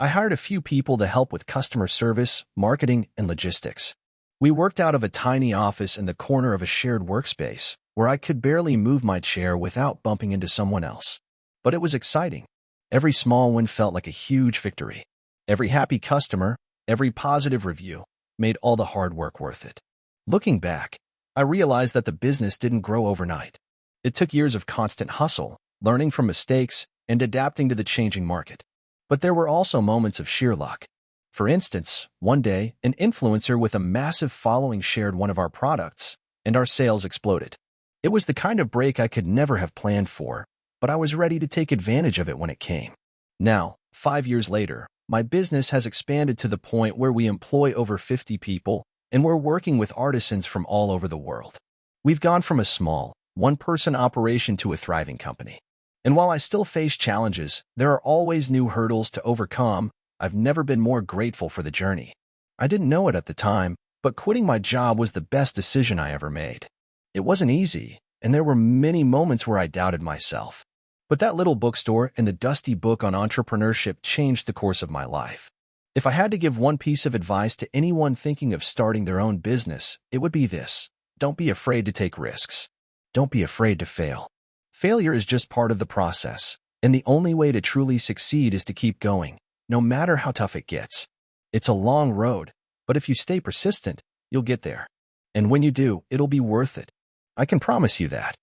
I hired a few people to help with customer service, marketing, and logistics. We worked out of a tiny office in the corner of a shared workspace, where I could barely move my chair without bumping into someone else. But it was exciting. Every small win felt like a huge victory. Every happy customer, every positive review, made all the hard work worth it. Looking back, I realized that the business didn't grow overnight. It took years of constant hustle, learning from mistakes, and adapting to the changing market. But there were also moments of sheer luck. For instance, one day, an influencer with a massive following shared one of our products, and our sales exploded. It was the kind of break I could never have planned for, but I was ready to take advantage of it when it came. Now, 5 years later, my business has expanded to the point where we employ over 50 people, and we're working with artisans from all over the world. We've gone from a small, one-person operation to a thriving company. And while I still face challenges, there are always new hurdles to overcome. I've never been more grateful for the journey. I didn't know it at the time, but quitting my job was the best decision I ever made. It wasn't easy, and there were many moments where I doubted myself. But that little bookstore and the dusty book on entrepreneurship changed the course of my life. If I had to give one piece of advice to anyone thinking of starting their own business, it would be this: don't be afraid to take risks. Don't be afraid to fail. Failure is just part of the process, and the only way to truly succeed is to keep going, no matter how tough it gets. It's a long road, but if you stay persistent, you'll get there. And when you do, it'll be worth it. I can promise you that.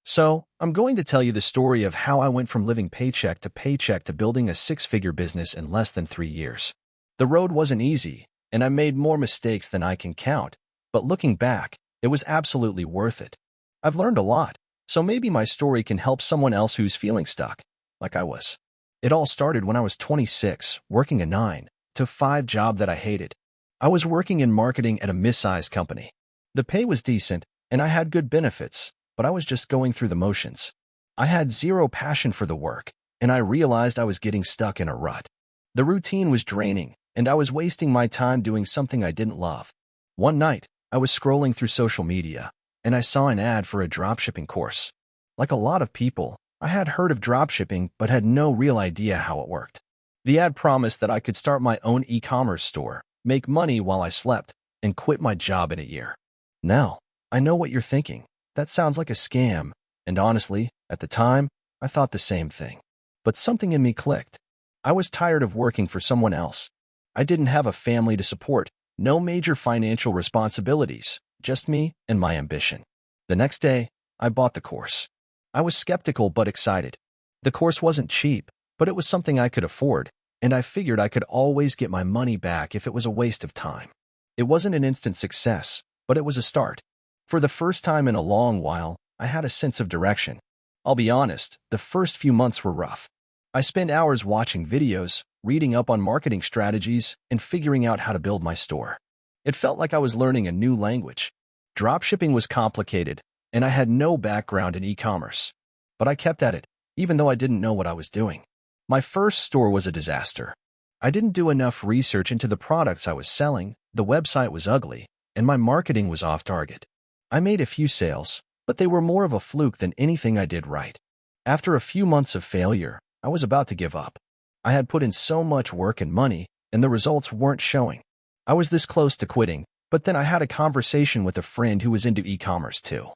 So, I'm going to tell you the story of how I went from living paycheck to building a six-figure business in less than 3 years. The road wasn't easy, and I made more mistakes than I can count, but looking back, it was absolutely worth it. I've learned a lot, so maybe my story can help someone else who's feeling stuck, like I was. It all started when I was 26, working a 9-to-5 job that I hated. I was working in marketing at a mid-sized company. The pay was decent, and I had good benefits, but I was just going through the motions. I had zero passion for the work, and I realized I was getting stuck in a rut. The routine was draining, and I was wasting my time doing something I didn't love. One night, I was scrolling through social media, and I saw an ad for a dropshipping course. Like a lot of people, I had heard of dropshipping but had no real idea how it worked. The ad promised that I could start my own e-commerce store, make money while I slept, and quit my job in a year. Now, I know what you're thinking. That sounds like a scam, and honestly, at the time, I thought the same thing. But something in me clicked. I was tired of working for someone else. I didn't have a family to support, no major financial responsibilities, just me and my ambition. The next day, I bought the course. I was skeptical but excited. The course wasn't cheap, but it was something I could afford, and I figured I could always get my money back if it was a waste of time. It wasn't an instant success, but it was a start. For the first time in a long while, I had a sense of direction. I'll be honest, the first few months were rough. I spent hours watching videos, reading up on marketing strategies, and figuring out how to build my store. It felt like I was learning a new language. Dropshipping was complicated, and I had no background in e-commerce. But I kept at it, even though I didn't know what I was doing. My first store was a disaster. I didn't do enough research into the products I was selling, the website was ugly, and my marketing was off target. I made a few sales, but they were more of a fluke than anything I did right. After a few months of failure, I was about to give up. I had put in so much work and money, and the results weren't showing. I was this close to quitting, but then I had a conversation with a friend who was into e-commerce too.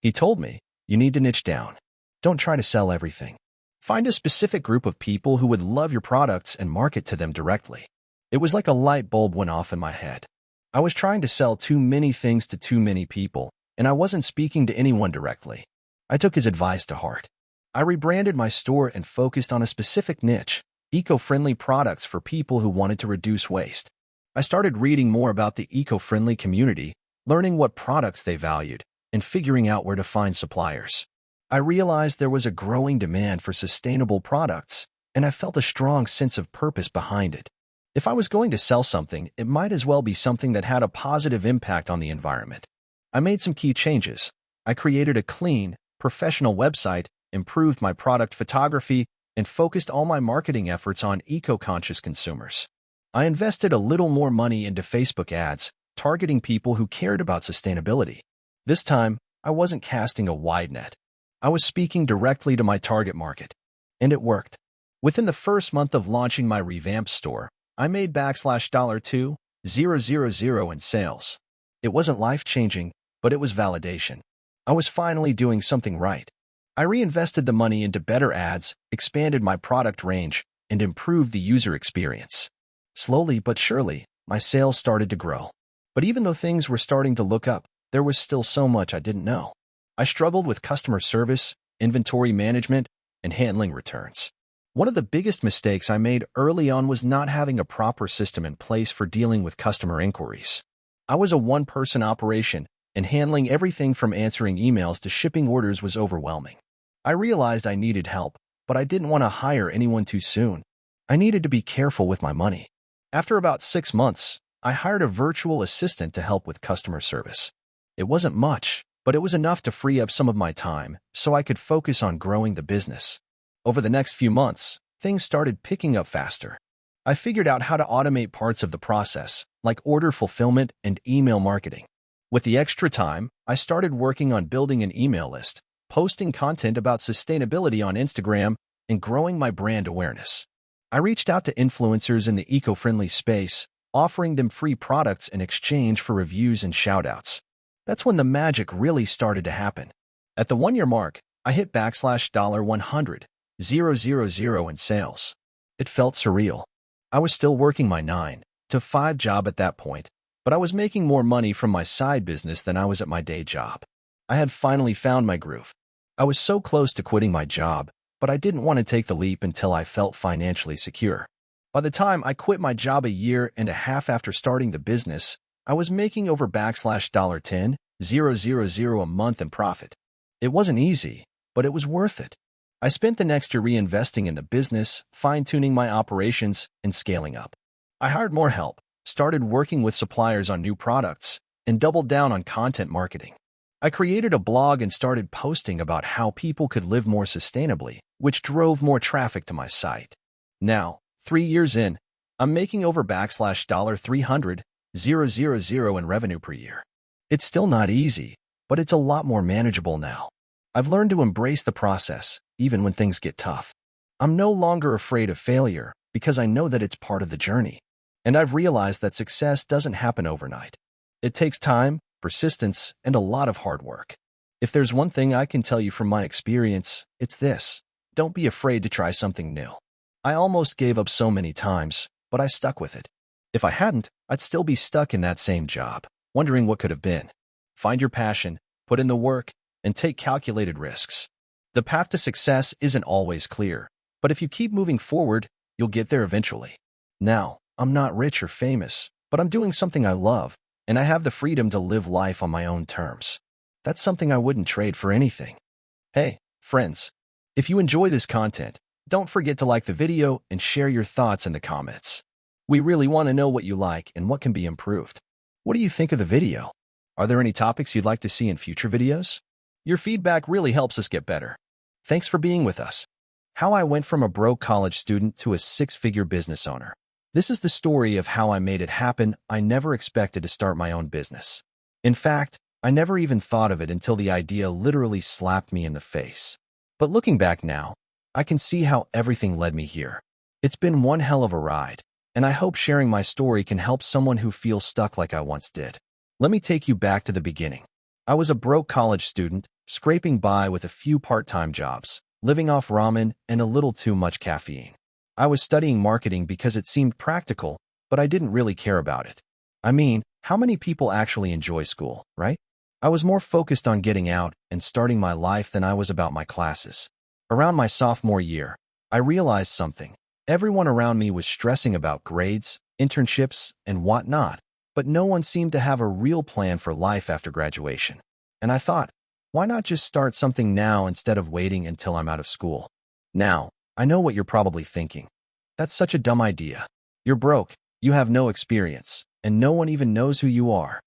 He told me, "You need to niche down. Don't try to sell everything. Find a specific group of people who would love your products and market to them directly." It was like a light bulb went off in my head. I was trying to sell too many things to too many people, and I wasn't speaking to anyone directly. I took his advice to heart. I rebranded my store and focused on a specific niche, eco-friendly products for people who wanted to reduce waste. I started reading more about the eco-friendly community, learning what products they valued, and figuring out where to find suppliers. I realized there was a growing demand for sustainable products, and I felt a strong sense of purpose behind it. If I was going to sell something, it might as well be something that had a positive impact on the environment. I made some key changes. I created a clean, professional website, improved my product photography, and focused all my marketing efforts on eco-conscious consumers. I invested a little more money into Facebook ads, targeting people who cared about sustainability. This time, I wasn't casting a wide net. I was speaking directly to my target market. And it worked. Within the first month of launching my revamped store, I made $2,000 in sales. It wasn't life-changing, but it was validation. I was finally doing something right. I reinvested the money into better ads, expanded my product range, and improved the user experience. Slowly but surely, my sales started to grow. But even though things were starting to look up, there was still so much I didn't know. I struggled with customer service, inventory management, and handling returns. One of the biggest mistakes I made early on was not having a proper system in place for dealing with customer inquiries. I was a one-person operation, and handling everything from answering emails to shipping orders was overwhelming. I realized I needed help, but I didn't want to hire anyone too soon. I needed to be careful with my money. After about 6 months, I hired a virtual assistant to help with customer service. It wasn't much, but it was enough to free up some of my time so I could focus on growing the business. Over the next few months, things started picking up faster. I figured out how to automate parts of the process, like order fulfillment and email marketing. With the extra time, I started working on building an email list, posting content about sustainability on Instagram, and growing my brand awareness. I reached out to influencers in the eco-friendly space, offering them free products in exchange for reviews and shoutouts. That's when the magic really started to happen. At the 1-year mark, I hit $100,000 in sales. It felt surreal. I was still working my 9 to 5 job at that point, but I was making more money from my side business than I was at my day job. I had finally found my groove. I was so close to quitting my job, but I didn't want to take the leap until I felt financially secure. By the time I quit my job 1.5 years after starting the business, I was making over $10,000 a month in profit. It wasn't easy, but it was worth it. I spent the next year reinvesting in the business, fine-tuning my operations, and scaling up. I hired more help, started working with suppliers on new products, and doubled down on content marketing. I created a blog and started posting about how people could live more sustainably, which drove more traffic to my site. Now, 3 years in, I'm making over $300,000 in revenue per year. It's still not easy, but it's a lot more manageable now. I've learned to embrace the process, even when things get tough. I'm no longer afraid of failure because I know that it's part of the journey. And I've realized that success doesn't happen overnight. It takes time, persistence, and a lot of hard work. If there's one thing I can tell you from my experience, it's this: don't be afraid to try something new. I almost gave up so many times, but I stuck with it. If I hadn't, I'd still be stuck in that same job, wondering what could have been. Find your passion, put in the work, and take calculated risks. The path to success isn't always clear, but if you keep moving forward, you'll get there eventually. Now, I'm not rich or famous, but I'm doing something I love, and I have the freedom to live life on my own terms. That's something I wouldn't trade for anything. Hey, friends, if you enjoy this content, don't forget to like the video and share your thoughts in the comments. We really want to know what you like and what can be improved. What do you think of the video? Are there any topics you'd like to see in future videos? Your feedback really helps us get better. Thanks for being with us. How I went from a broke college student to a 6-figure business owner. This is the story of how I made it happen. I never expected to start my own business. In fact, I never even thought of it until the idea literally slapped me in the face. But looking back now, I can see how everything led me here. It's been one hell of a ride, and I hope sharing my story can help someone who feels stuck like I once did. Let me take you back to the beginning. I was a broke college student, scraping by with a few part-time jobs, living off ramen and a little too much caffeine. I was studying marketing because it seemed practical, but I didn't really care about it. I mean, how many people actually enjoy school, right? I was more focused on getting out and starting my life than I was about my classes. Around my sophomore year, I realized something. Everyone around me was stressing about grades, internships, and whatnot, but no one seemed to have a real plan for life after graduation. And I thought, why not just start something now instead of waiting until I'm out of school? Now, I know what you're probably thinking. That's such a dumb idea. You're broke, you have no experience, and no one even knows who you are.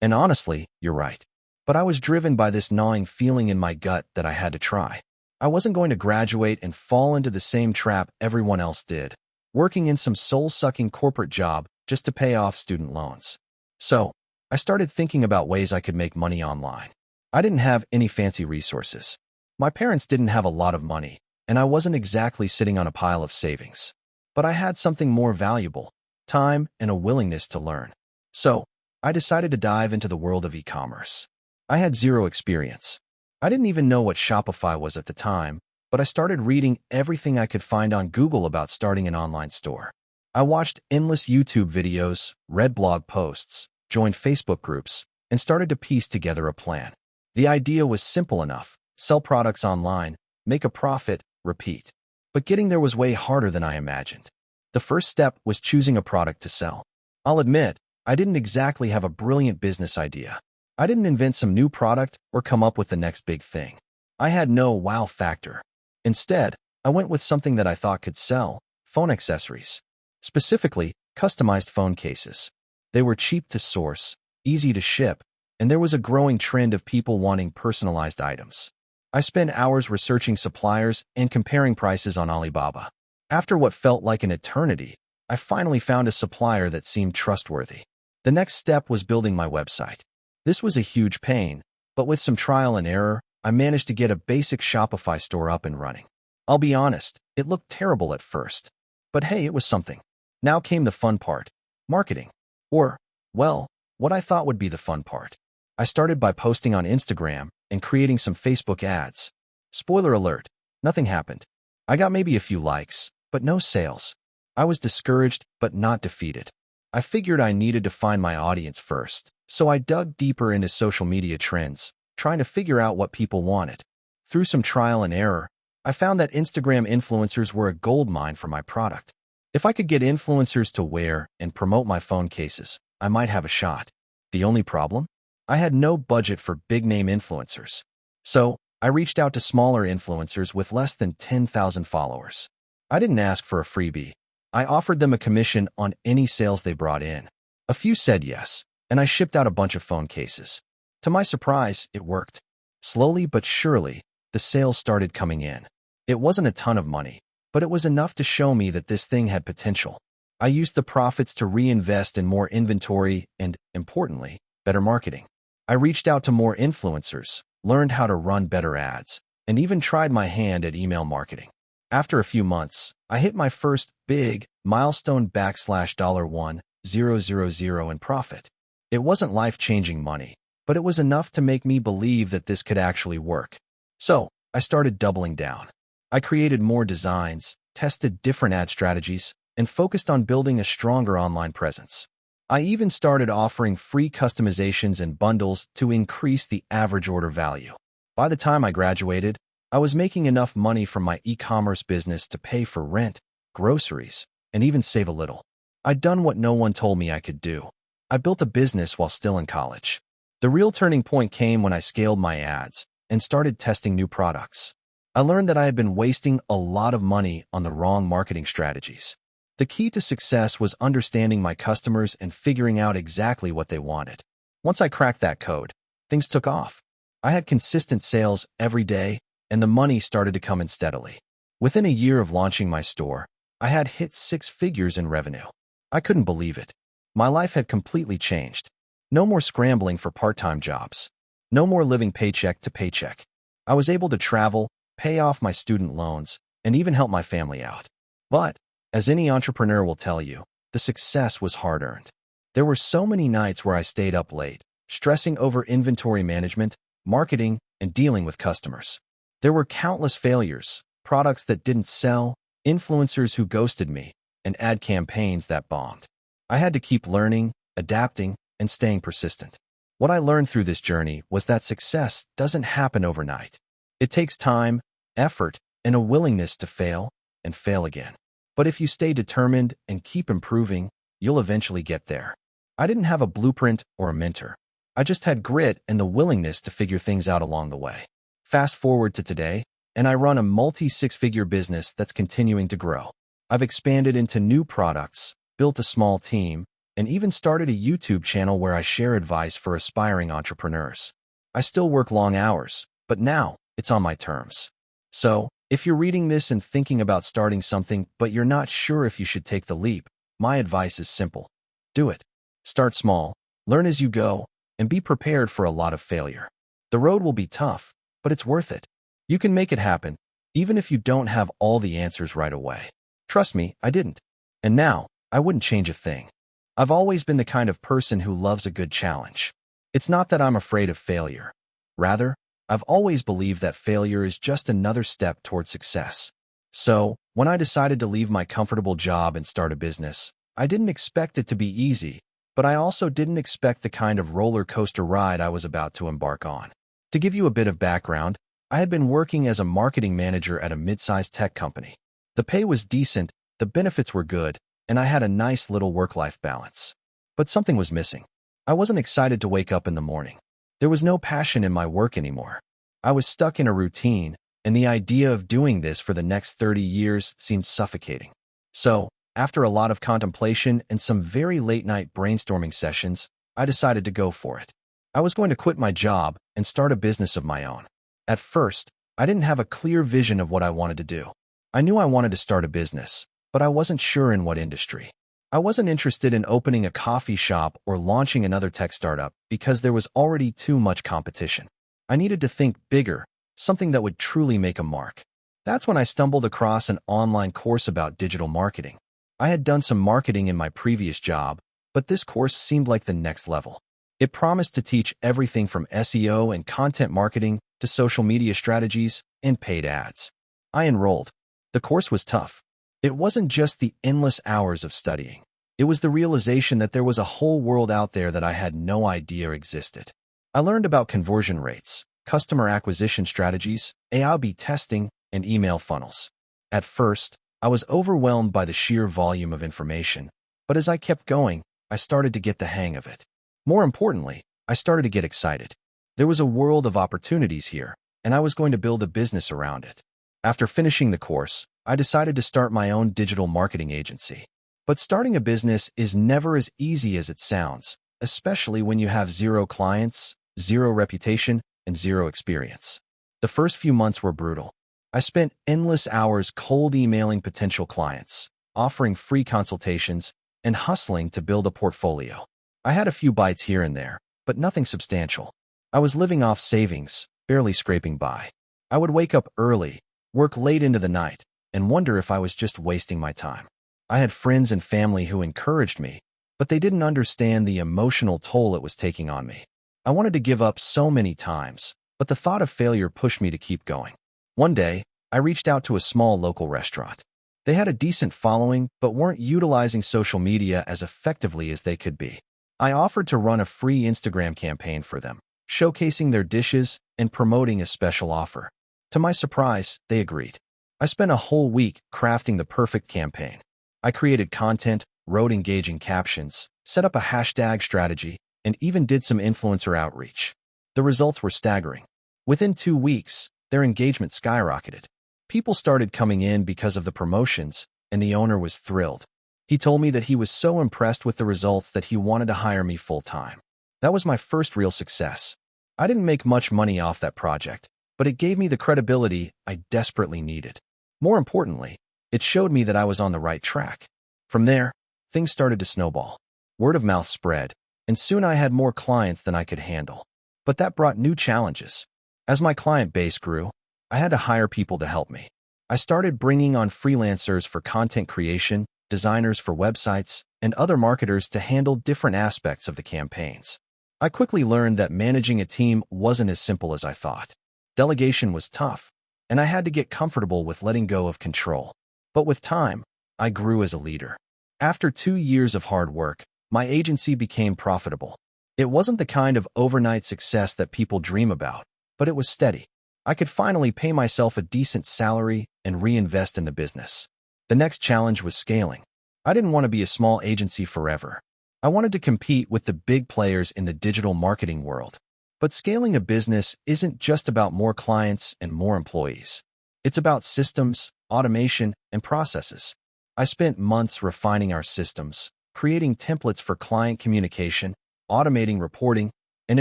And honestly, you're right. But I was driven by this gnawing feeling in my gut that I had to try. I wasn't going to graduate and fall into the same trap everyone else did, working in some soul-sucking corporate job just to pay off student loans. So, I started thinking about ways I could make money online. I didn't have any fancy resources. My parents didn't have a lot of money, and I wasn't exactly sitting on a pile of savings. But I had something more valuable: time and a willingness to learn. So, I decided to dive into the world of e-commerce. I had zero experience. I didn't even know what Shopify was at the time, but I started reading everything I could find on Google about starting an online store. I watched endless YouTube videos, read blog posts, joined Facebook groups, and started to piece together a plan. The idea was simple enough: sell products online, make a profit, repeat. But getting there was way harder than I imagined. The first step was choosing a product to sell. I'll admit, I didn't exactly have a brilliant business idea. I didn't invent some new product or come up with the next big thing. I had no wow factor. Instead, I went with something that I thought could sell: phone accessories. Specifically, customized phone cases. They were cheap to source, easy to ship, and there was a growing trend of people wanting personalized items. I spent hours researching suppliers and comparing prices on Alibaba. After what felt like an eternity, I finally found a supplier that seemed trustworthy. The next step was building my website. This was a huge pain, but with some trial and error, I managed to get a basic Shopify store up and running. I'll be honest, it looked terrible at first. But hey, it was something. Now came the fun part. Marketing. Or, well, what I thought would be the fun part. I started by posting on Instagram and creating some Facebook ads. Spoiler alert, nothing happened. I got maybe a few likes, but no sales. I was discouraged, but not defeated. I figured I needed to find my audience first, so I dug deeper into social media trends, trying to figure out what people wanted. Through some trial and error, I found that Instagram influencers were a goldmine for my product. If I could get influencers to wear and promote my phone cases, I might have a shot. The only problem? I had no budget for big-name influencers. So, I reached out to smaller influencers with less than 10,000 followers. I didn't ask for a freebie. I offered them a commission on any sales they brought in. A few said yes, and I shipped out a bunch of phone cases. To my surprise, it worked. Slowly but surely, the sales started coming in. It wasn't a ton of money, but it was enough to show me that this thing had potential. I used the profits to reinvest in more inventory and, importantly, better marketing. I reached out to more influencers, learned how to run better ads, and even tried my hand at email marketing. After a few months, I hit my first big milestone $1,000 in profit. It wasn't life-changing money, but it was enough to make me believe that this could actually work. So, I started doubling down. I created more designs, tested different ad strategies, and focused on building a stronger online presence. I even started offering free customizations and bundles to increase the average order value. By the time I graduated, I was making enough money from my e-commerce business to pay for rent, groceries, and even save a little. I'd done what no one told me I could do. I built a business while still in college. The real turning point came when I scaled my ads and started testing new products. I learned that I had been wasting a lot of money on the wrong marketing strategies. The key to success was understanding my customers and figuring out exactly what they wanted. Once I cracked that code, things took off. I had consistent sales every day, and the money started to come in steadily. Within a year of launching my store, I had hit 6 figures in revenue. I couldn't believe it. My life had completely changed. No more scrambling for part-time jobs. No more living paycheck to paycheck. I was able to travel, pay off my student loans, and even help my family out. But, as any entrepreneur will tell you, the success was hard-earned. There were so many nights where I stayed up late, stressing over inventory management, marketing, and dealing with customers. There were countless failures, products that didn't sell, influencers who ghosted me, and ad campaigns that bombed. I had to keep learning, adapting, and staying persistent. What I learned through this journey was that success doesn't happen overnight. It takes time, effort, and a willingness to fail and fail again. But if you stay determined and keep improving, you'll eventually get there. I didn't have a blueprint or a mentor. I just had grit and the willingness to figure things out along the way. Fast forward to today, and I run a multi-six-figure business that's continuing to grow. I've expanded into new products, built a small team, and even started a YouTube channel where I share advice for aspiring entrepreneurs. I still work long hours, but now it's on my terms. So, if you're reading this and thinking about starting something, but you're not sure if you should take the leap, my advice is simple. Do it. Start small, learn as you go, and be prepared for a lot of failure. The road will be tough, but it's worth it. You can make it happen, even if you don't have all the answers right away. Trust me, I didn't. And now, I wouldn't change a thing. I've always been the kind of person who loves a good challenge. It's not that I'm afraid of failure. Rather, I've always believed that failure is just another step toward success. So, when I decided to leave my comfortable job and start a business, I didn't expect it to be easy, but I also didn't expect the kind of roller coaster ride I was about to embark on. To give you a bit of background, I had been working as a marketing manager at a mid-sized tech company. The pay was decent, the benefits were good, and I had a nice little work-life balance. But something was missing. I wasn't excited to wake up in the morning. There was no passion in my work anymore. I was stuck in a routine, and the idea of doing this for the next 30 years seemed suffocating. So, after a lot of contemplation and some very late-night brainstorming sessions, I decided to go for it. I was going to quit my job and start a business of my own. At first, I didn't have a clear vision of what I wanted to do. I knew I wanted to start a business, but I wasn't sure in what industry. I wasn't interested in opening a coffee shop or launching another tech startup because there was already too much competition. I needed to think bigger something that would truly make a mark. That's when I stumbled across an online course about digital marketing. I had done some marketing in my previous job, but this course seemed like the next level. It promised to teach everything from SEO and content marketing to social media strategies and paid ads. I enrolled. The course was tough. It wasn't just the endless hours of studying. It was the realization that there was a whole world out there that I had no idea existed. I learned about conversion rates, customer acquisition strategies, A/B testing, and email funnels. At first, I was overwhelmed by the sheer volume of information, but as I kept going, I started to get the hang of it. More importantly, I started to get excited. There was a world of opportunities here, and I was going to build a business around it. After finishing the course, I decided to start my own digital marketing agency. But starting a business is never as easy as it sounds, especially when you have zero clients, zero reputation, and zero experience. The first few months were brutal. I spent endless hours cold emailing potential clients, offering free consultations, and hustling to build a portfolio. I had a few bites here and there, but nothing substantial. I was living off savings, barely scraping by. I would wake up early, work late into the night, and wonder if I was just wasting my time. I had friends and family who encouraged me, but they didn't understand the emotional toll it was taking on me. I wanted to give up so many times, but the thought of failure pushed me to keep going. One day, I reached out to a small local restaurant. They had a decent following, but weren't utilizing social media as effectively as they could be. I offered to run a free Instagram campaign for them, showcasing their dishes and promoting a special offer. To my surprise, they agreed. I spent a whole week crafting the perfect campaign. I created content, wrote engaging captions, set up a hashtag strategy, and even did some influencer outreach. The results were staggering. Within 2 weeks, their engagement skyrocketed. People started coming in because of the promotions, and the owner was thrilled. He told me that he was so impressed with the results that he wanted to hire me full-time. That was my first real success. I didn't make much money off that project, but it gave me the credibility I desperately needed. More importantly, it showed me that I was on the right track. From there, things started to snowball. Word of mouth spread, and soon I had more clients than I could handle. But that brought new challenges. As my client base grew, I had to hire people to help me. I started bringing on freelancers for content creation, designers for websites, and other marketers to handle different aspects of the campaigns. I quickly learned that managing a team wasn't as simple as I thought. Delegation was tough, and I had to get comfortable with letting go of control. But with time, I grew as a leader. After 2 years of hard work, my agency became profitable. It wasn't the kind of overnight success that people dream about, but it was steady. I could finally pay myself a decent salary and reinvest in the business. The next challenge was scaling. I didn't want to be a small agency forever. I wanted to compete with the big players in the digital marketing world. But scaling a business isn't just about more clients and more employees. It's about systems, automation, and processes. I spent months refining our systems, creating templates for client communication, automating reporting, and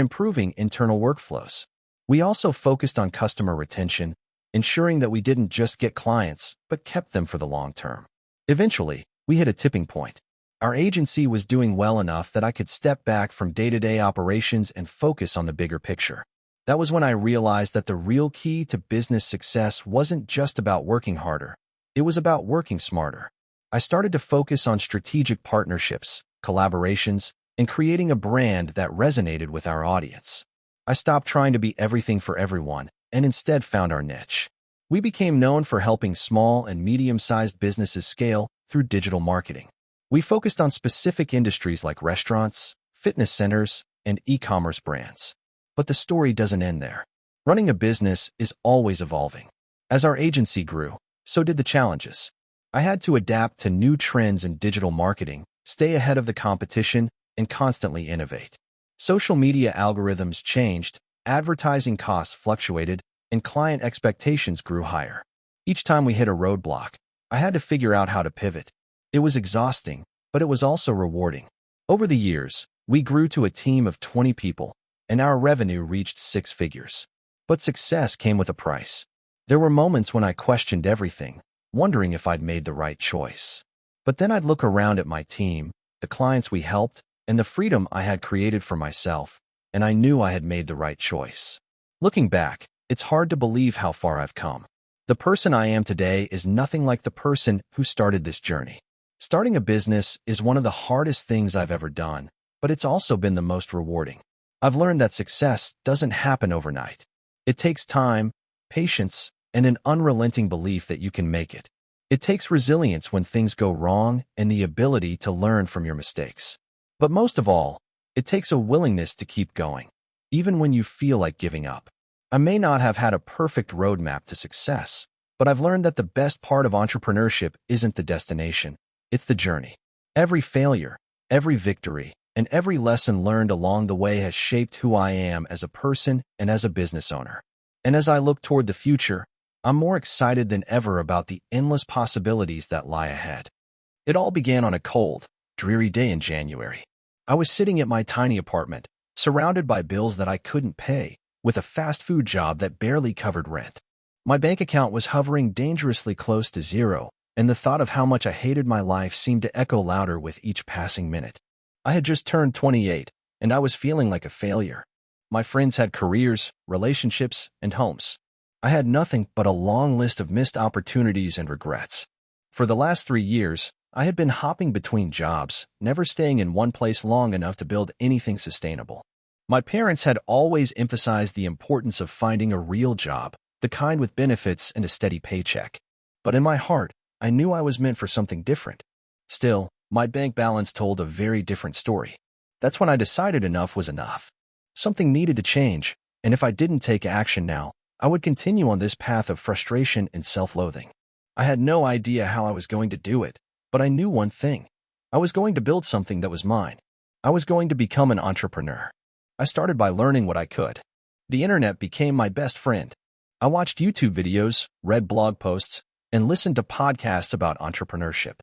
improving internal workflows. We also focused on customer retention, ensuring that we didn't just get clients, but kept them for the long term. Eventually, we hit a tipping point. Our agency was doing well enough that I could step back from day-to-day operations and focus on the bigger picture. That was when I realized that the real key to business success wasn't just about working harder. It was about working smarter. I started to focus on strategic partnerships, collaborations, and creating a brand that resonated with our audience. I stopped trying to be everything for everyone and instead found our niche. We became known for helping small and medium-sized businesses scale through digital marketing. We focused on specific industries like restaurants, fitness centers, and e-commerce brands. But the story doesn't end there. Running a business is always evolving. As our agency grew, so did the challenges. I had to adapt to new trends in digital marketing, stay ahead of the competition, and constantly innovate. Social media algorithms changed, advertising costs fluctuated, and client expectations grew higher. Each time we hit a roadblock, I had to figure out how to pivot. It was exhausting, but it was also rewarding. Over the years, we grew to a team of 20 people, and our revenue reached 6 figures. But success came with a price. There were moments when I questioned everything, wondering if I'd made the right choice. But then I'd look around at my team, the clients we helped, and the freedom I had created for myself, and I knew I had made the right choice. Looking back, It's hard to believe how far I've come. The person I am today is nothing like the person who started this journey. Starting a business is one of the hardest things I've ever done, but it's also been the most rewarding. I've learned that success doesn't happen overnight. It takes time, patience, and an unrelenting belief that you can make it. It takes resilience when things go wrong and the ability to learn from your mistakes. But most of all, it takes a willingness to keep going, even when you feel like giving up. I may not have had a perfect roadmap to success, but I've learned that the best part of entrepreneurship isn't the destination, it's the journey. Every failure, every victory, and every lesson learned along the way has shaped who I am as a person and as a business owner. And as I look toward the future, I'm more excited than ever about the endless possibilities that lie ahead. It all began on a cold, dreary day in January. I was sitting at my tiny apartment, surrounded by bills that I couldn't pay, with a fast food job that barely covered rent. My bank account was hovering dangerously close to zero, and the thought of how much I hated my life seemed to echo louder with each passing minute. I had just turned 28, and I was feeling like a failure. My friends had careers, relationships, and homes. I had nothing but a long list of missed opportunities and regrets. For the last 3 years, I had been hopping between jobs, never staying in one place long enough to build anything sustainable. My parents had always emphasized the importance of finding a real job, the kind with benefits and a steady paycheck. But in my heart, I knew I was meant for something different. Still, my bank balance told a very different story. That's when I decided enough was enough. Something needed to change, and if I didn't take action now, I would continue on this path of frustration and self-loathing. I had no idea how I was going to do it, but I knew one thing. I was going to build something that was mine. I was going to become an entrepreneur. I started by learning what I could. The internet became my best friend. I watched YouTube videos, read blog posts, and listened to podcasts about entrepreneurship.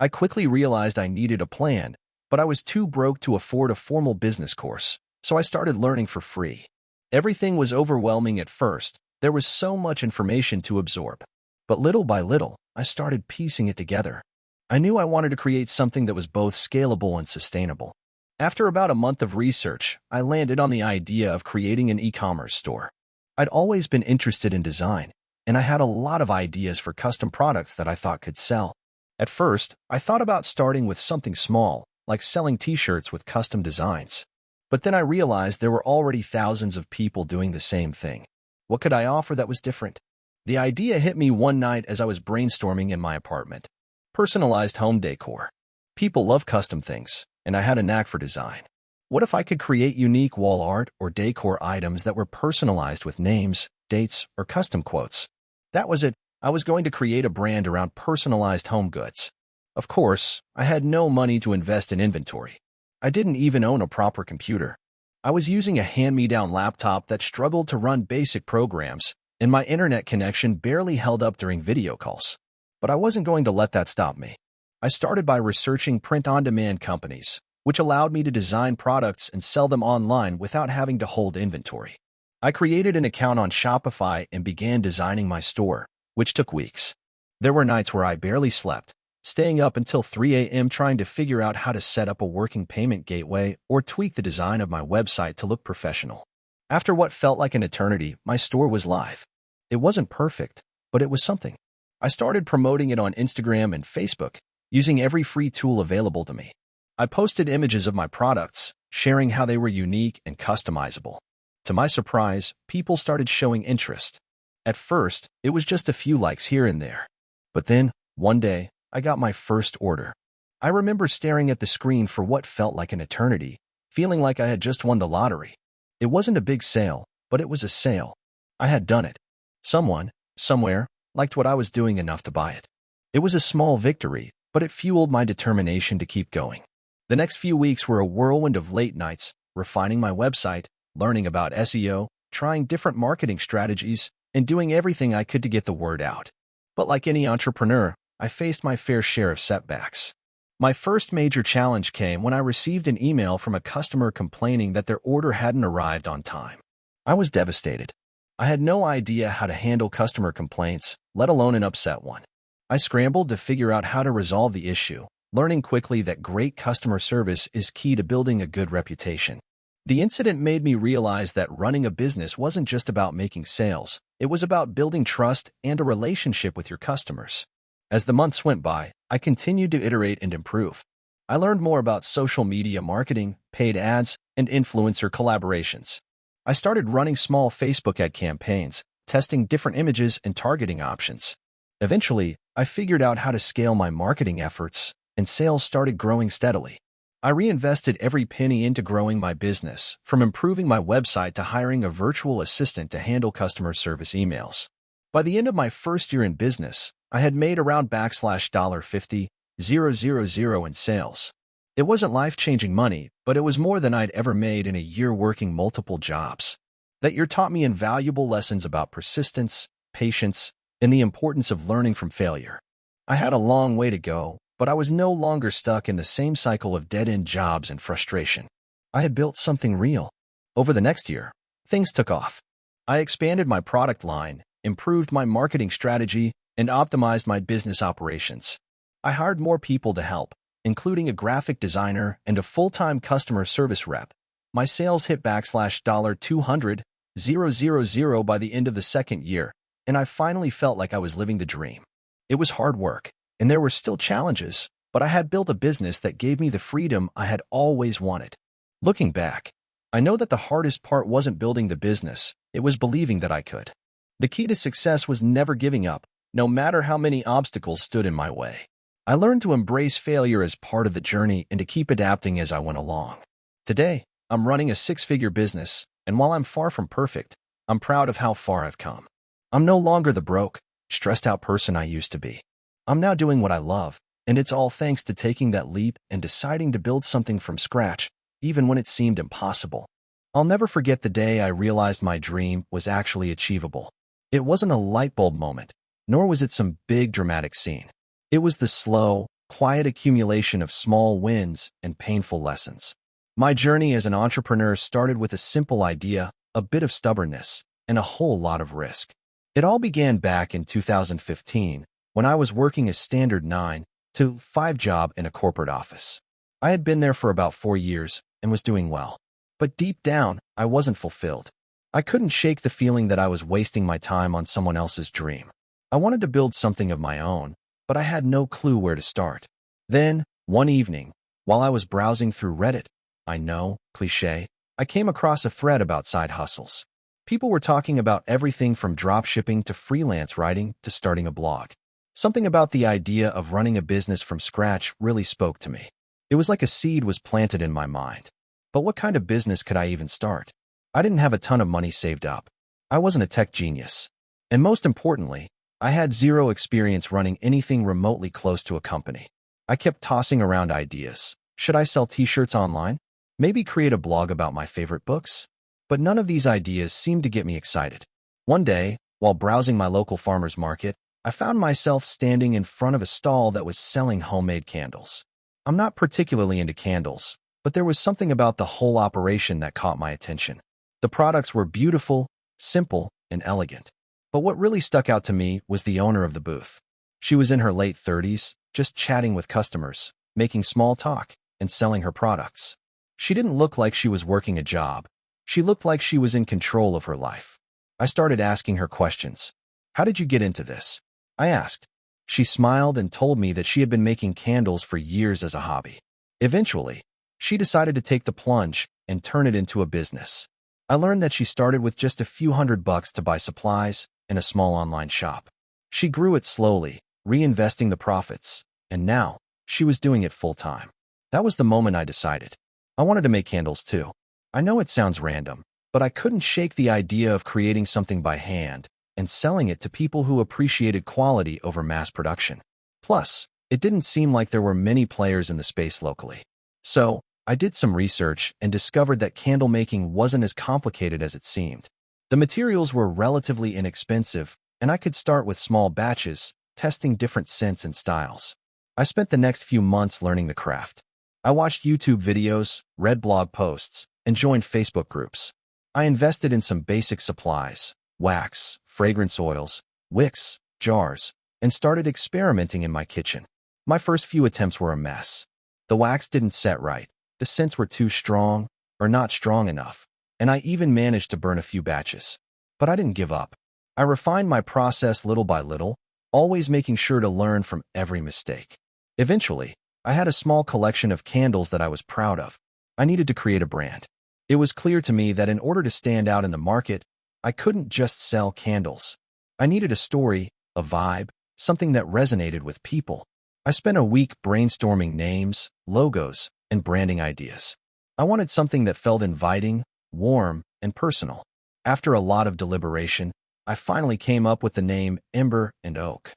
I quickly realized I needed a plan, but I was too broke to afford a formal business course, so I started learning for free. Everything was overwhelming at first. There was so much information to absorb. But little by little, I started piecing it together. I knew I wanted to create something that was both scalable and sustainable. After about a month of research, I landed on the idea of creating an e-commerce store. I'd always been interested in design, and I had a lot of ideas for custom products that I thought could sell. At first, I thought about starting with something small, like selling t-shirts with custom designs. But then I realized there were already thousands of people doing the same thing. What could I offer that was different? The idea hit me one night as I was brainstorming in my apartment. Personalized home decor. People love custom things, and I had a knack for design. What if I could create unique wall art or decor items that were personalized with names, dates, or custom quotes? That was it. I was going to create a brand around personalized home goods. Of course, I had no money to invest in inventory. I didn't even own a proper computer. I was using a hand-me-down laptop that struggled to run basic programs, and my internet connection barely held up during video calls. But I wasn't going to let that stop me. I started by researching print-on-demand companies, which allowed me to design products and sell them online without having to hold inventory. I created an account on Shopify and began designing my store, which took weeks. There were nights where I barely slept, staying up until 3 a.m. trying to figure out how to set up a working payment gateway or tweak the design of my website to look professional. After what felt like an eternity, my store was live. It wasn't perfect, but it was something. I started promoting it on Instagram and Facebook, using every free tool available to me. I posted images of my products, sharing how they were unique and customizable. To my surprise, people started showing interest. At first, it was just a few likes here and there. But then, one day, I got my first order. I remember staring at the screen for what felt like an eternity, feeling like I had just won the lottery. It wasn't a big sale, but it was a sale. I had done it. Someone, somewhere, liked what I was doing enough to buy it. It was a small victory, but it fueled my determination to keep going. The next few weeks were a whirlwind of late nights, refining my website, learning about SEO, trying different marketing strategies, and doing everything I could to get the word out. But like any entrepreneur, I faced my fair share of setbacks. My first major challenge came when I received an email from a customer complaining that their order hadn't arrived on time. I was devastated. I had no idea how to handle customer complaints, let alone an upset one. I scrambled to figure out how to resolve the issue, learning quickly that great customer service is key to building a good reputation. The incident made me realize that running a business wasn't just about making sales. It was about building trust and a relationship with your customers. As the months went by, I continued to iterate and improve. I learned more about social media marketing, paid ads, and influencer collaborations. I started running small Facebook ad campaigns, testing different images and targeting options. Eventually, I figured out how to scale my marketing efforts, and sales started growing steadily. I reinvested every penny into growing my business, from improving my website to hiring a virtual assistant to handle customer service emails. By the end of my first year in business, I had made around $50,000 in sales. It wasn't life-changing money, but it was more than I'd ever made in a year working multiple jobs. That year taught me invaluable lessons about persistence, patience, and the importance of learning from failure. I had a long way to go, but I was no longer stuck in the same cycle of dead-end jobs and frustration. I had built something real. Over the next year, things took off. I expanded my product line, improved my marketing strategy, and optimized my business operations. I hired more people to help, including a graphic designer and a full-time customer service rep. My sales hit $200,000 by the end of the second year, and I finally felt like I was living the dream. It was hard work, and there were still challenges, but I had built a business that gave me the freedom I had always wanted. Looking back, I know that the hardest part wasn't building the business, it was believing that I could. The key to success was never giving up, no matter how many obstacles stood in my way. I learned to embrace failure as part of the journey and to keep adapting as I went along. Today, I'm running a six-figure business, and while I'm far from perfect, I'm proud of how far I've come. I'm no longer the broke, stressed-out person I used to be. I'm now doing what I love, and it's all thanks to taking that leap and deciding to build something from scratch, even when it seemed impossible. I'll never forget the day I realized my dream was actually achievable. It wasn't a light bulb moment, nor was it some big dramatic scene. It was the slow, quiet accumulation of small wins and painful lessons. My journey as an entrepreneur started with a simple idea, a bit of stubbornness, and a whole lot of risk. It all began back in 2015, when I was working a standard 9-to-5 job in a corporate office. I had been there for about 4 years and was doing well. But deep down, I wasn't fulfilled. I couldn't shake the feeling that I was wasting my time on someone else's dream. I wanted to build something of my own, but I had no clue where to start. Then, one evening, while I was browsing through Reddit, I know, cliché, I came across a thread about side hustles. People were talking about everything from dropshipping to freelance writing to starting a blog. Something about the idea of running a business from scratch really spoke to me. It was like a seed was planted in my mind. But what kind of business could I even start? I didn't have a ton of money saved up. I wasn't a tech genius. And most importantly, I had zero experience running anything remotely close to a company. I kept tossing around ideas. Should I sell t-shirts online? Maybe create a blog about my favorite books? But none of these ideas seemed to get me excited. One day, while browsing my local farmer's market, I found myself standing in front of a stall that was selling homemade candles. I'm not particularly into candles, but there was something about the whole operation that caught my attention. The products were beautiful, simple, and elegant. But what really stuck out to me was the owner of the booth. She was in her late 30s, just chatting with customers, making small talk, and selling her products. She didn't look like she was working a job. She looked like she was in control of her life. I started asking her questions. How did you get into this? I asked. She smiled and told me that she had been making candles for years as a hobby. Eventually, she decided to take the plunge and turn it into a business. I learned that she started with just a few $100 to buy supplies and a small online shop. She grew it slowly, reinvesting the profits, and now she was doing it full-time. That was the moment I decided. I wanted to make candles too. I know it sounds random, but I couldn't shake the idea of creating something by hand and selling it to people who appreciated quality over mass production. Plus, it didn't seem like there were many players in the space locally. So, I did some research and discovered that candle making wasn't as complicated as it seemed. The materials were relatively inexpensive, and I could start with small batches, testing different scents and styles. I spent the next few months learning the craft. I watched YouTube videos, read blog posts, and joined Facebook groups. I invested in some basic supplies, wax, fragrance oils, wicks, jars, and started experimenting in my kitchen. My first few attempts were a mess. The wax didn't set right, the scents were too strong, or not strong enough, and I even managed to burn a few batches. But I didn't give up. I refined my process little by little, always making sure to learn from every mistake. Eventually, I had a small collection of candles that I was proud of. I needed to create a brand. It was clear to me that in order to stand out in the market, I couldn't just sell candles. I needed a story, a vibe, something that resonated with people. I spent a week brainstorming names, logos, and branding ideas. I wanted something that felt inviting, warm, and personal. After a lot of deliberation, I finally came up with the name Ember and Oak.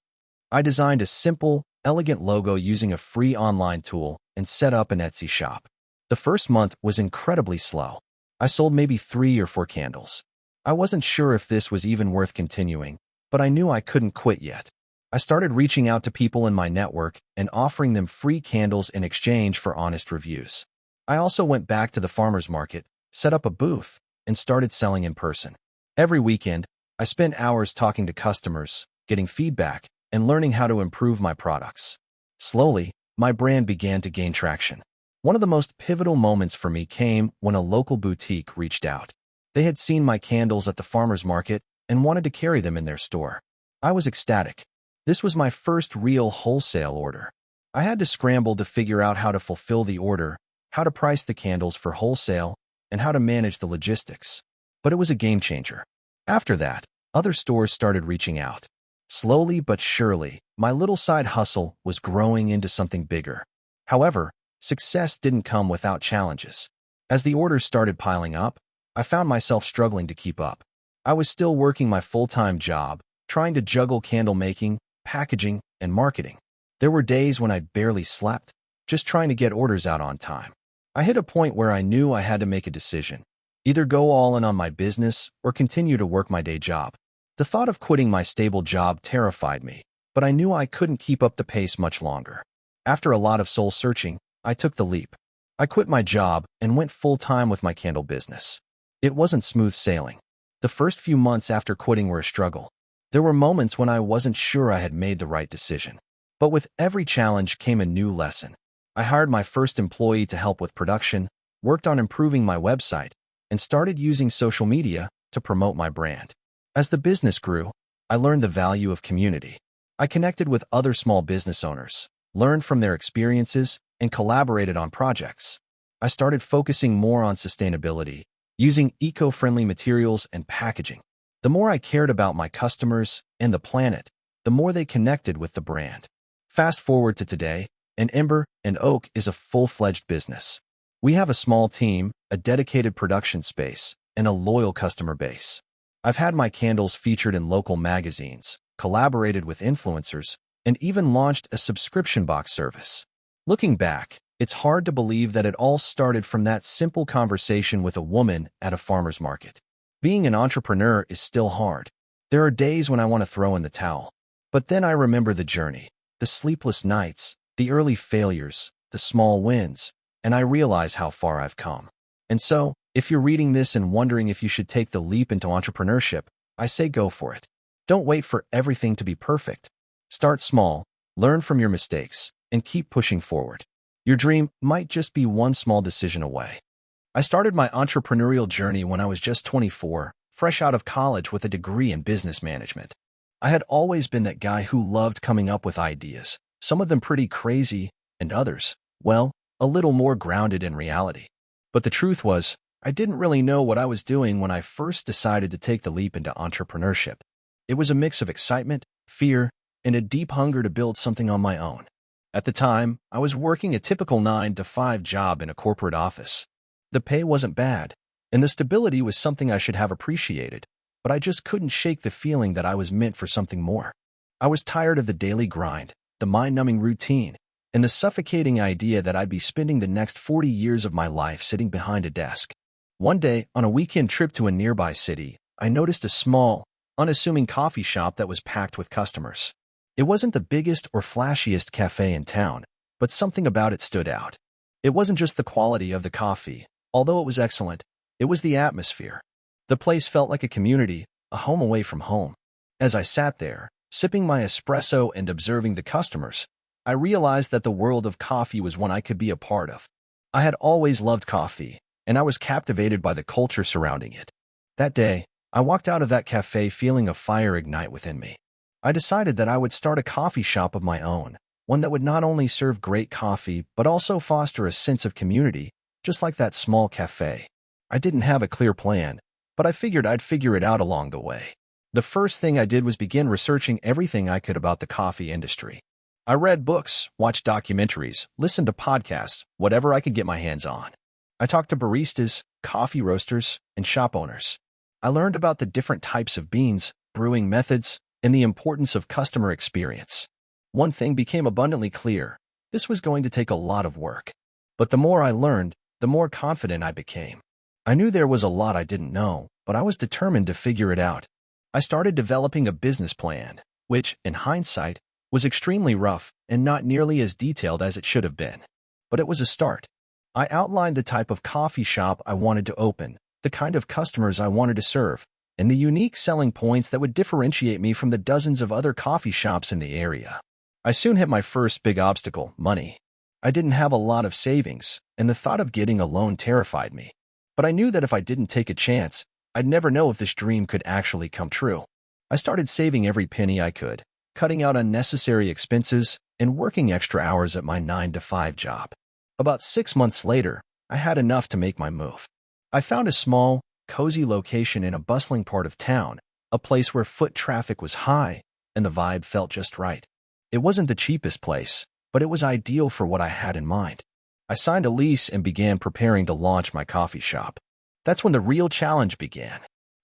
I designed a simple, elegant logo using a free online tool and set up an Etsy shop. The first month was incredibly slow. I sold maybe 3 or 4 candles. I wasn't sure if this was even worth continuing, but I knew I couldn't quit yet. I started reaching out to people in my network and offering them free candles in exchange for honest reviews. I also went back to the farmer's market, set up a booth, and started selling in person. Every weekend, I spent hours talking to customers, getting feedback, and learning how to improve my products. Slowly, my brand began to gain traction. One of the most pivotal moments for me came when a local boutique reached out. They had seen my candles at the farmer's market and wanted to carry them in their store. I was ecstatic. This was my first real wholesale order. I had to scramble to figure out how to fulfill the order, how to price the candles for wholesale, and how to manage the logistics. But it was a game changer. After that, other stores started reaching out. Slowly but surely, my little side hustle was growing into something bigger. However, success didn't come without challenges. As the orders started piling up, I found myself struggling to keep up. I was still working my full-time job, trying to juggle candle making, packaging, and marketing. There were days when I barely slept, just trying to get orders out on time. I hit a point where I knew I had to make a decision. Either go all in on my business or continue to work my day job. The thought of quitting my stable job terrified me, but I knew I couldn't keep up the pace much longer. After a lot of soul-searching, I took the leap. I quit my job and went full-time with my candle business. It wasn't smooth sailing. The first few months after quitting were a struggle. There were moments when I wasn't sure I had made the right decision. But with every challenge came a new lesson. I hired my first employee to help with production, worked on improving my website, and started using social media to promote my brand. As the business grew, I learned the value of community. I connected with other small business owners, learned from their experiences, and collaborated on projects. I started focusing more on sustainability, using eco-friendly materials and packaging. The more I cared about my customers and the planet, the more they connected with the brand. Fast forward to today, and Ember and Oak is a full-fledged business. We have a small team, a dedicated production space, and a loyal customer base. I've had my candles featured in local magazines, collaborated with influencers, and even launched a subscription box service. Looking back, it's hard to believe that it all started from that simple conversation with a woman at a farmer's market. Being an entrepreneur is still hard. There are days when I want to throw in the towel. But then I remember the journey, the sleepless nights, the early failures, the small wins, and I realize how far I've come. And so, if you're reading this and wondering if you should take the leap into entrepreneurship, I say go for it. Don't wait for everything to be perfect. Start small, learn from your mistakes, and keep pushing forward. Your dream might just be one small decision away. I started my entrepreneurial journey when I was just 24, fresh out of college with a degree in business management. I had always been that guy who loved coming up with ideas, some of them pretty crazy, and others, well, a little more grounded in reality. But the truth was, I didn't really know what I was doing when I first decided to take the leap into entrepreneurship. It was a mix of excitement, fear, and a deep hunger to build something on my own. At the time, I was working a typical 9-to-5 job in a corporate office. The pay wasn't bad, and the stability was something I should have appreciated, but I just couldn't shake the feeling that I was meant for something more. I was tired of the daily grind, the mind-numbing routine, and the suffocating idea that I'd be spending the next 40 years of my life sitting behind a desk. One day, on a weekend trip to a nearby city, I noticed a small, unassuming coffee shop that was packed with customers. It wasn't the biggest or flashiest cafe in town, but something about it stood out. It wasn't just the quality of the coffee, although it was excellent, it was the atmosphere. The place felt like a community, a home away from home. As I sat there, sipping my espresso and observing the customers, I realized that the world of coffee was one I could be a part of. I had always loved coffee, and I was captivated by the culture surrounding it. That day, I walked out of that cafe feeling a fire ignite within me. I decided that I would start a coffee shop of my own, one that would not only serve great coffee but also foster a sense of community, just like that small cafe. I didn't have a clear plan, but I figured I'd figure it out along the way. The first thing I did was begin researching everything I could about the coffee industry. I read books, watched documentaries, listened to podcasts, whatever I could get my hands on. I talked to baristas, coffee roasters, and shop owners. I learned about the different types of beans, brewing methods, and the importance of customer experience. One thing became abundantly clear: this was going to take a lot of work. But the more I learned, the more confident I became. I knew there was a lot I didn't know, but I was determined to figure it out. I started developing a business plan, which, in hindsight, was extremely rough and not nearly as detailed as it should have been. But it was a start. I outlined the type of coffee shop I wanted to open, the kind of customers I wanted to serve, and the unique selling points that would differentiate me from the dozens of other coffee shops in the area. I soon hit my first big obstacle: money. I didn't have a lot of savings, and the thought of getting a loan terrified me. But I knew that if I didn't take a chance, I'd never know if this dream could actually come true. I started saving every penny I could, cutting out unnecessary expenses, and working extra hours at my 9-to-5 job. About 6 months later, I had enough to make my move. I found a small, cozy location in a bustling part of town, a place where foot traffic was high, and the vibe felt just right. It wasn't the cheapest place, but it was ideal for what I had in mind. I signed a lease and began preparing to launch my coffee shop. That's when the real challenge began.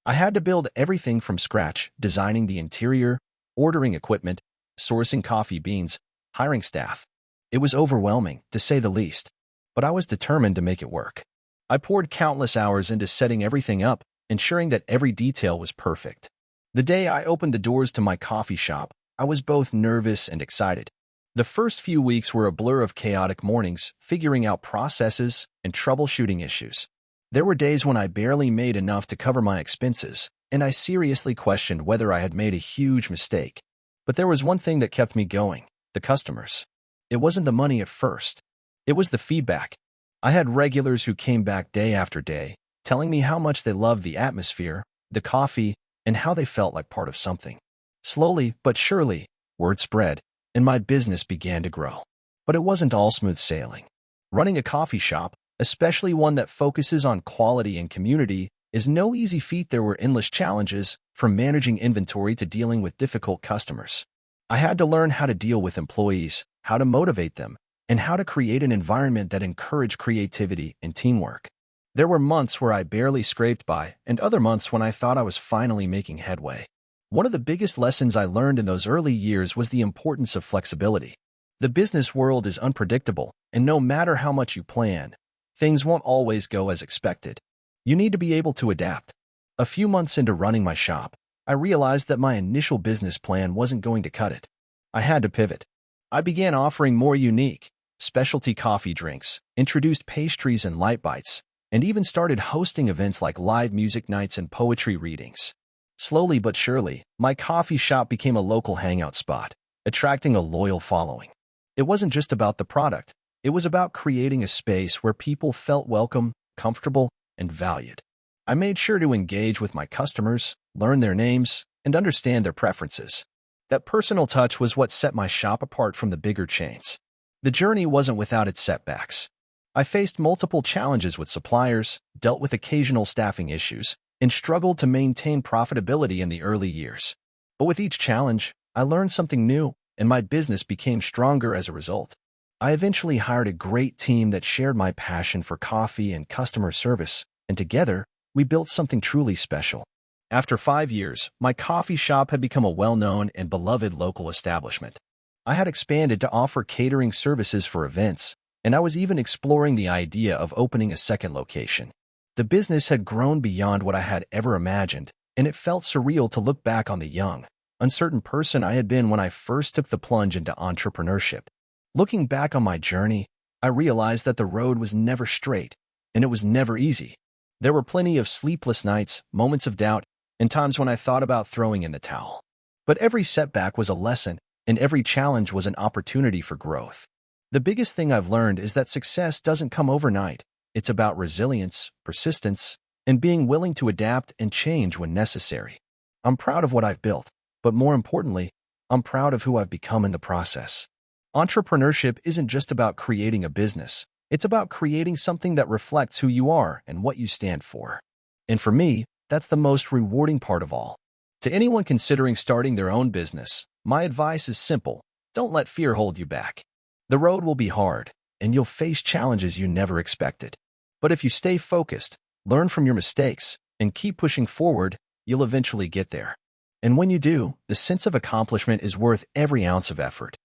I had to build everything from scratch: designing the interior, ordering equipment, sourcing coffee beans, hiring staff. It was overwhelming, to say the least, but I was determined to make it work. I poured countless hours into setting everything up, ensuring that every detail was perfect. The day I opened the doors to my coffee shop, I was both nervous and excited. The first few weeks were a blur of chaotic mornings, figuring out processes and troubleshooting issues. There were days when I barely made enough to cover my expenses, and I seriously questioned whether I had made a huge mistake. But there was one thing that kept me going: the customers. It wasn't the money at first. It was the feedback. I had regulars who came back day after day, telling me how much they loved the atmosphere, the coffee, and how they felt like part of something. Slowly but surely, word spread, and my business began to grow. But it wasn't all smooth sailing. Running a coffee shop, especially one that focuses on quality and community, is no easy feat. There were endless challenges, from managing inventory to dealing with difficult customers. I had to learn how to deal with employees, how to motivate them, and how to create an environment that encouraged creativity and teamwork. There were months where I barely scraped by, and other months when I thought I was finally making headway. One of the biggest lessons I learned in those early years was the importance of flexibility. The business world is unpredictable, and no matter how much you plan, things won't always go as expected. You need to be able to adapt. A few months into running my shop, I realized that my initial business plan wasn't going to cut it. I had to pivot. I began offering more unique, specialty coffee drinks, introduced pastries and light bites, and even started hosting events like live music nights and poetry readings. Slowly but surely, my coffee shop became a local hangout spot, attracting a loyal following. It wasn't just about the product. It was about creating a space where people felt welcome, comfortable, and valued. I made sure to engage with my customers, learn their names, and understand their preferences. That personal touch was what set my shop apart from the bigger chains. The journey wasn't without its setbacks. I faced multiple challenges with suppliers, dealt with occasional staffing issues, and struggled to maintain profitability in the early years. But with each challenge, I learned something new, and my business became stronger as a result. I eventually hired a great team that shared my passion for coffee and customer service, and together, we built something truly special. After 5 years, my coffee shop had become a well-known and beloved local establishment. I had expanded to offer catering services for events, and I was even exploring the idea of opening a second location. The business had grown beyond what I had ever imagined, and it felt surreal to look back on the young, uncertain person I had been when I first took the plunge into entrepreneurship. Looking back on my journey, I realized that the road was never straight, and it was never easy. There were plenty of sleepless nights, moments of doubt, and times when I thought about throwing in the towel. But every setback was a lesson, and every challenge was an opportunity for growth. The biggest thing I've learned is that success doesn't come overnight. It's about resilience, persistence, and being willing to adapt and change when necessary. I'm proud of what I've built, but more importantly, I'm proud of who I've become in the process. Entrepreneurship isn't just about creating a business. It's about creating something that reflects who you are and what you stand for. And for me, that's the most rewarding part of all. To anyone considering starting their own business, my advice is simple. Don't let fear hold you back. The road will be hard, and you'll face challenges you never expected. But if you stay focused, learn from your mistakes, and keep pushing forward, you'll eventually get there. And when you do, the sense of accomplishment is worth every ounce of effort.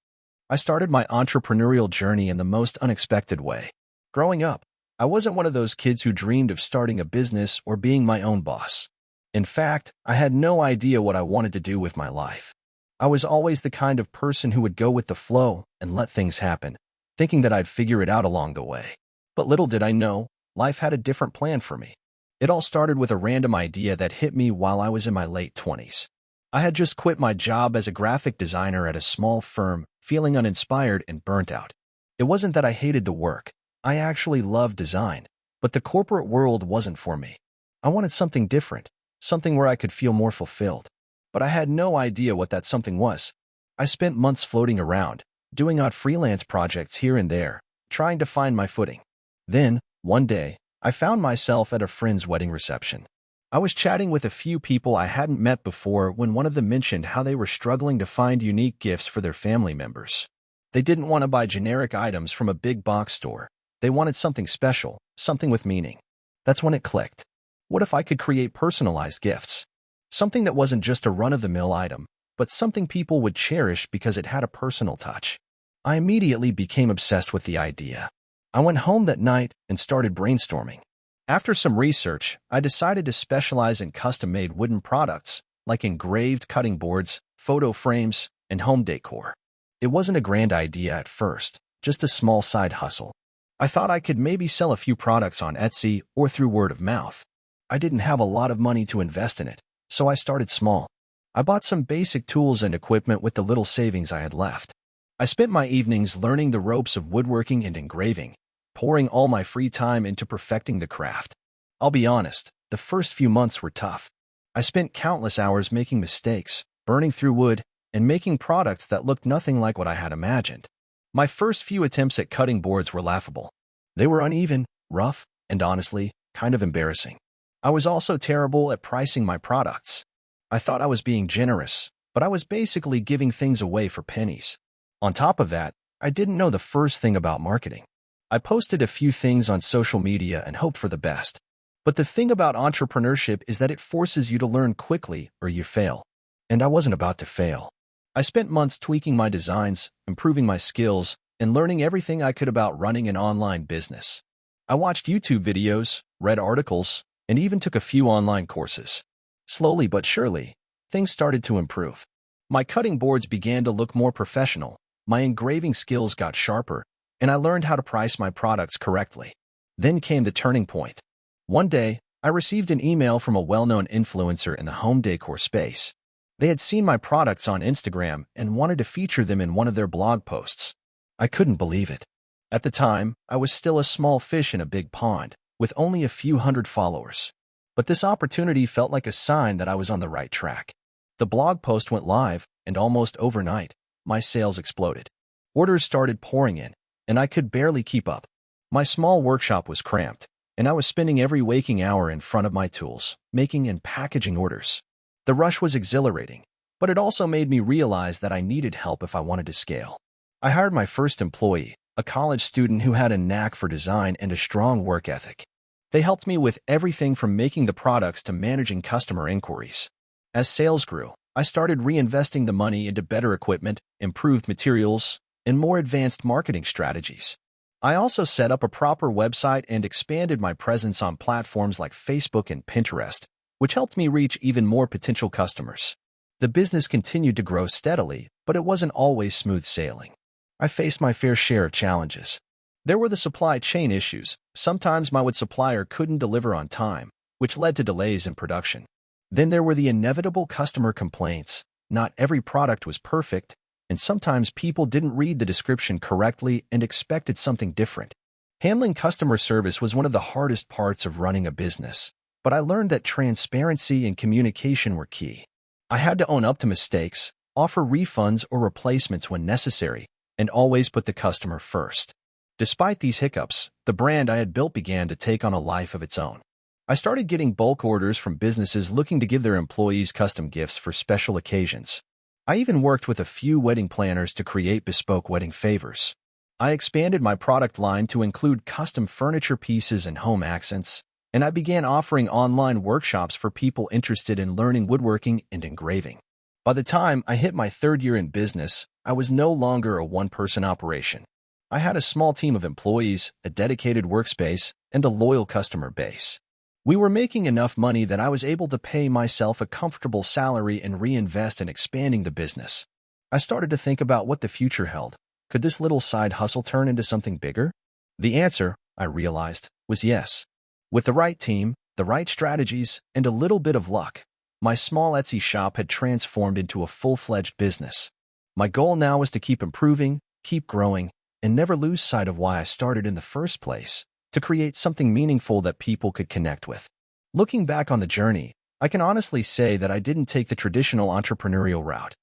I started my entrepreneurial journey in the most unexpected way. Growing up, I wasn't one of those kids who dreamed of starting a business or being my own boss. In fact, I had no idea what I wanted to do with my life. I was always the kind of person who would go with the flow and let things happen, thinking that I'd figure it out along the way. But little did I know, life had a different plan for me. It all started with a random idea that hit me while I was in my late 20s. I had just quit my job as a graphic designer at a small firm, feeling uninspired and burnt out. It wasn't that I hated the work. I actually loved design, but the corporate world wasn't for me. I wanted something different, something where I could feel more fulfilled. But I had no idea what that something was. I spent months floating around, doing odd freelance projects here and there, trying to find my footing. Then, one day, I found myself at a friend's wedding reception. I was chatting with a few people I hadn't met before when one of them mentioned how they were struggling to find unique gifts for their family members. They didn't want to buy generic items from a big box store. They wanted something special, something with meaning. That's when it clicked. What if I could create personalized gifts? Something that wasn't just a run-of-the-mill item, but something people would cherish because it had a personal touch. I immediately became obsessed with the idea. I went home that night and started brainstorming. After some research, I decided to specialize in custom-made wooden products, like engraved cutting boards, photo frames, and home decor. It wasn't a grand idea at first, just a small side hustle. I thought I could maybe sell a few products on Etsy or through word of mouth. I didn't have a lot of money to invest in it, so I started small. I bought some basic tools and equipment with the little savings I had left. I spent my evenings learning the ropes of woodworking and engraving, pouring all my free time into perfecting the craft. I'll be honest, the first few months were tough. I spent countless hours making mistakes, burning through wood, and making products that looked nothing like what I had imagined. My first few attempts at cutting boards were laughable. They were uneven, rough, and honestly, kind of embarrassing. I was also terrible at pricing my products. I thought I was being generous, but I was basically giving things away for pennies. On top of that, I didn't know the first thing about marketing. I posted a few things on social media and hoped for the best. But the thing about entrepreneurship is that it forces you to learn quickly or you fail. And I wasn't about to fail. I spent months tweaking my designs, improving my skills, and learning everything I could about running an online business. I watched YouTube videos, read articles, and even took a few online courses. Slowly but surely, things started to improve. My cutting boards began to look more professional, my engraving skills got sharper, and I learned how to price my products correctly. Then came the turning point. One day, I received an email from a well-known influencer in the home decor space. They had seen my products on Instagram and wanted to feature them in one of their blog posts. I couldn't believe it. At the time, I was still a small fish in a big pond, with only a few hundred followers. But this opportunity felt like a sign that I was on the right track. The blog post went live, and almost overnight, my sales exploded. Orders started pouring in, and I could barely keep up. My small workshop was cramped, and I was spending every waking hour in front of my tools, making and packaging orders. The rush was exhilarating, but it also made me realize that I needed help if I wanted to scale. I hired my first employee, a college student who had a knack for design and a strong work ethic. They helped me with everything from making the products to managing customer inquiries. As sales grew, I started reinvesting the money into better equipment, improved materials, and more advanced marketing strategies. I also set up a proper website and expanded my presence on platforms like Facebook and Pinterest, which helped me reach even more potential customers. The business continued to grow steadily, but it wasn't always smooth sailing. I faced my fair share of challenges. There were the supply chain issues. Sometimes my wood supplier couldn't deliver on time, which led to delays in production. Then there were the inevitable customer complaints. Not every product was perfect, and sometimes people didn't read the description correctly and expected something different. Handling customer service was one of the hardest parts of running a business, but I learned that transparency and communication were key. I had to own up to mistakes, offer refunds or replacements when necessary, and always put the customer first. Despite these hiccups, the brand I had built began to take on a life of its own. I started getting bulk orders from businesses looking to give their employees custom gifts for special occasions. I even worked with a few wedding planners to create bespoke wedding favors. I expanded my product line to include custom furniture pieces and home accents, and I began offering online workshops for people interested in learning woodworking and engraving. By the time I hit my third year in business, I was no longer a one-person operation. I had a small team of employees, a dedicated workspace, and a loyal customer base. We were making enough money that I was able to pay myself a comfortable salary and reinvest in expanding the business. I started to think about what the future held. Could this little side hustle turn into something bigger? The answer, I realized, was yes. With the right team, the right strategies, and a little bit of luck, my small Etsy shop had transformed into a full-fledged business. My goal now was to keep improving, keep growing, and never lose sight of why I started in the first place, to create something meaningful that people could connect with. Looking back on the journey, I can honestly say that I didn't take the traditional entrepreneurial route.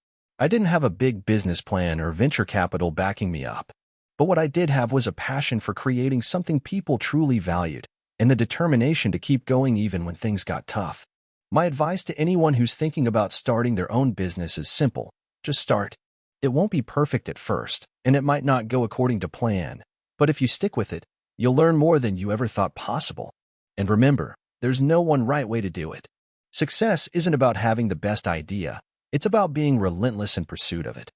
I didn't have a big business plan or venture capital backing me up. But what I did have was a passion for creating something people truly valued, and the determination to keep going even when things got tough. My advice to anyone who's thinking about starting their own business is simple. Just start. It won't be perfect at first, and it might not go according to plan. But if you stick with it, you'll learn more than you ever thought possible. And remember, there's no one right way to do it. Success isn't about having the best idea. It's about being relentless in pursuit of it.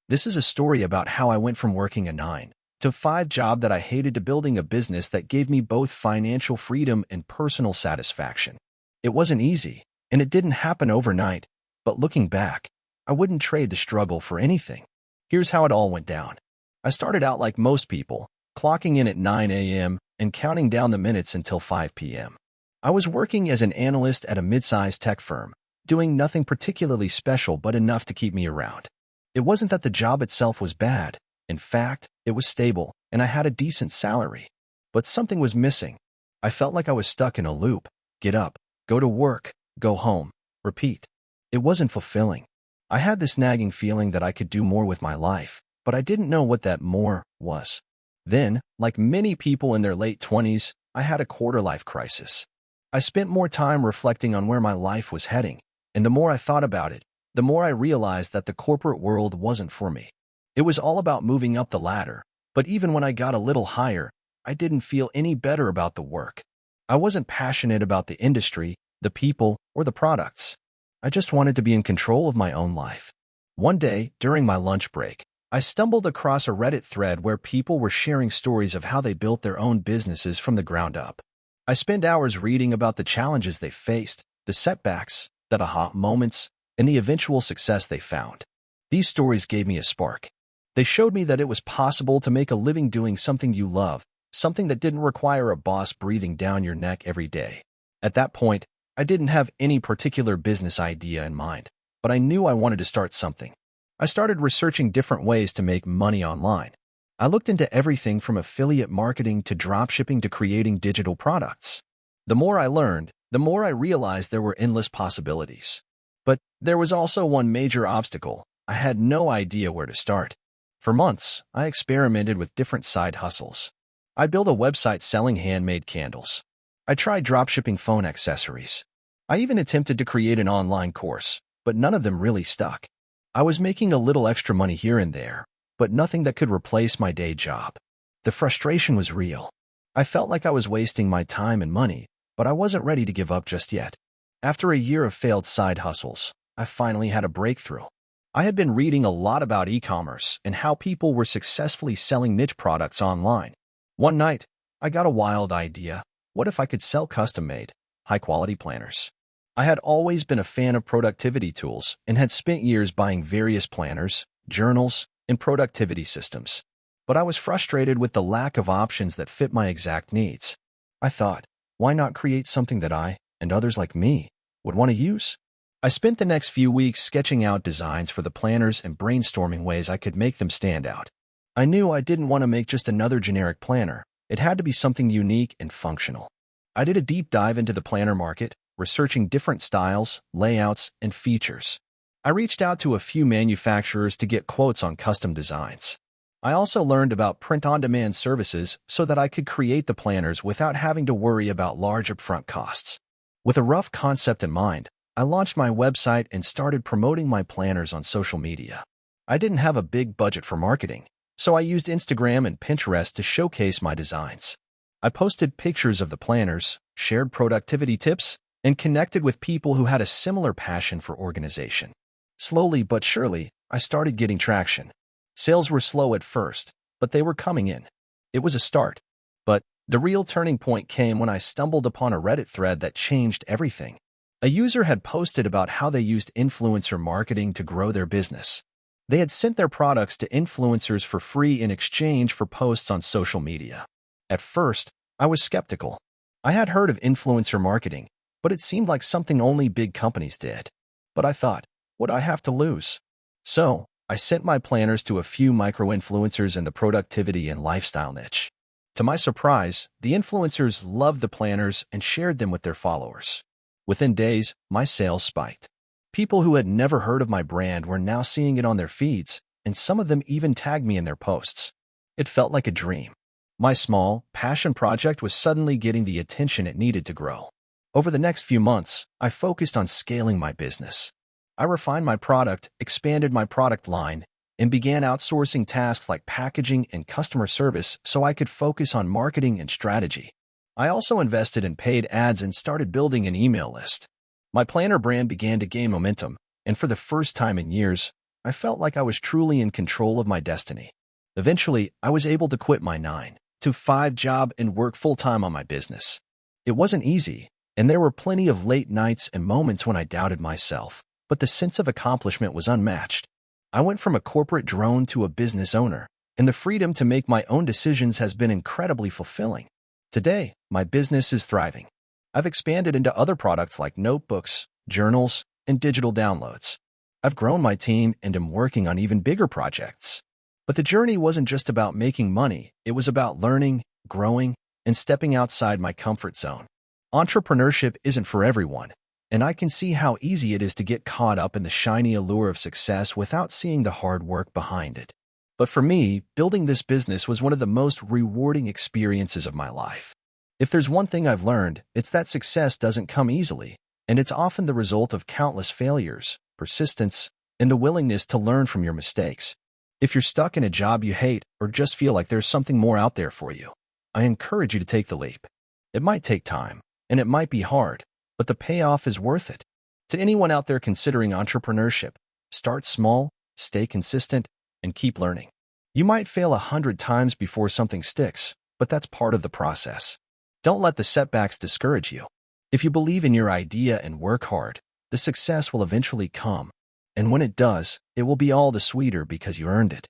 This is a story about how I went from working a 9 to 5 job that I hated to building a business that gave me both financial freedom and personal satisfaction. It wasn't easy, and it didn't happen overnight, but looking back, I wouldn't trade the struggle for anything. Here's how it all went down. I started out like most people, clocking in at 9 a.m. and counting down the minutes until 5 p.m. I was working as an analyst at a mid-sized tech firm, doing nothing particularly special but enough to keep me around. It wasn't that the job itself was bad. In fact, it was stable, and I had a decent salary. But something was missing. I felt like I was stuck in a loop. Get up, go to work, go home, repeat. It wasn't fulfilling. I had this nagging feeling that I could do more with my life, but I didn't know what that more was. Then, like many people in their late 20s, I had a quarter-life crisis. I spent more time reflecting on where my life was heading, and the more I thought about it, the more I realized that the corporate world wasn't for me. It was all about moving up the ladder, but even when I got a little higher, I didn't feel any better about the work. I wasn't passionate about the industry, the people, or the products. I just wanted to be in control of my own life. One day, during my lunch break, I stumbled across a Reddit thread where people were sharing stories of how they built their own businesses from the ground up. I spent hours reading about the challenges they faced, the setbacks, the aha moments, and the eventual success they found. These stories gave me a spark. They showed me that it was possible to make a living doing something you love, something that didn't require a boss breathing down your neck every day. At that point, I didn't have any particular business idea in mind, but I knew I wanted to start something. I started researching different ways to make money online. I looked into everything from affiliate marketing to dropshipping to creating digital products. The more I learned, the more I realized there were endless possibilities. But there was also one major obstacle. I had no idea where to start. For months, I experimented with different side hustles. I built a website selling handmade candles. I tried dropshipping phone accessories. I even attempted to create an online course, but none of them really stuck. I was making a little extra money here and there, but nothing that could replace my day job. The frustration was real. I felt like I was wasting my time and money, but I wasn't ready to give up just yet. After a year of failed side hustles, I finally had a breakthrough. I had been reading a lot about e-commerce and how people were successfully selling niche products online. One night, I got a wild idea. What if I could sell custom-made, high-quality planners? I had always been a fan of productivity tools and had spent years buying various planners, journals, and productivity systems. But I was frustrated with the lack of options that fit my exact needs. I thought, why not create something that I, and others like me, would want to use? I spent the next few weeks sketching out designs for the planners and brainstorming ways I could make them stand out. I knew I didn't want to make just another generic planner. It had to be something unique and functional. I did a deep dive into the planner market, researching different styles, layouts, and features. I reached out to a few manufacturers to get quotes on custom designs. I also learned about print-on-demand services so that I could create the planners without having to worry about large upfront costs. With a rough concept in mind, I launched my website and started promoting my planners on social media. I didn't have a big budget for marketing, so I used Instagram and Pinterest to showcase my designs. I posted pictures of the planners, shared productivity tips, and connected with people who had a similar passion for organization. Slowly but surely, I started getting traction. Sales were slow at first, but they were coming in. It was a start. But the real turning point came when I stumbled upon a Reddit thread that changed everything. A user had posted about how they used influencer marketing to grow their business. They had sent their products to influencers for free in exchange for posts on social media. At first, I was skeptical. I had heard of influencer marketing, but it seemed like something only big companies did. But I thought, what do I have to lose? So, I sent my planners to a few micro-influencers in the productivity and lifestyle niche. To my surprise, the influencers loved the planners and shared them with their followers. Within days, my sales spiked. People who had never heard of my brand were now seeing it on their feeds, and some of them even tagged me in their posts. It felt like a dream. My small, passion project was suddenly getting the attention it needed to grow. Over the next few months, I focused on scaling my business. I refined my product, expanded my product line, and began outsourcing tasks like packaging and customer service so I could focus on marketing and strategy. I also invested in paid ads and started building an email list. My planner brand began to gain momentum, and for the first time in years, I felt like I was truly in control of my destiny. Eventually, I was able to quit my 9-to-5 job and work full-time on my business. It wasn't easy, and there were plenty of late nights and moments when I doubted myself, but the sense of accomplishment was unmatched. I went from a corporate drone to a business owner, and the freedom to make my own decisions has been incredibly fulfilling. Today, my business is thriving. I've expanded into other products like notebooks, journals, and digital downloads. I've grown my team and am working on even bigger projects. But the journey wasn't just about making money, it was about learning, growing, and stepping outside my comfort zone. Entrepreneurship isn't for everyone, and I can see how easy it is to get caught up in the shiny allure of success without seeing the hard work behind it. But for me, building this business was one of the most rewarding experiences of my life. If there's one thing I've learned, it's that success doesn't come easily, and it's often the result of countless failures, persistence, and the willingness to learn from your mistakes. If you're stuck in a job you hate or just feel like there's something more out there for you, I encourage you to take the leap. It might take time, and it might be hard, but the payoff is worth it. To anyone out there considering entrepreneurship, start small, stay consistent, and keep learning. You might fail 100 times before something sticks, but that's part of the process. Don't let the setbacks discourage you. If you believe in your idea and work hard, the success will eventually come. And when it does, it will be all the sweeter because you earned it.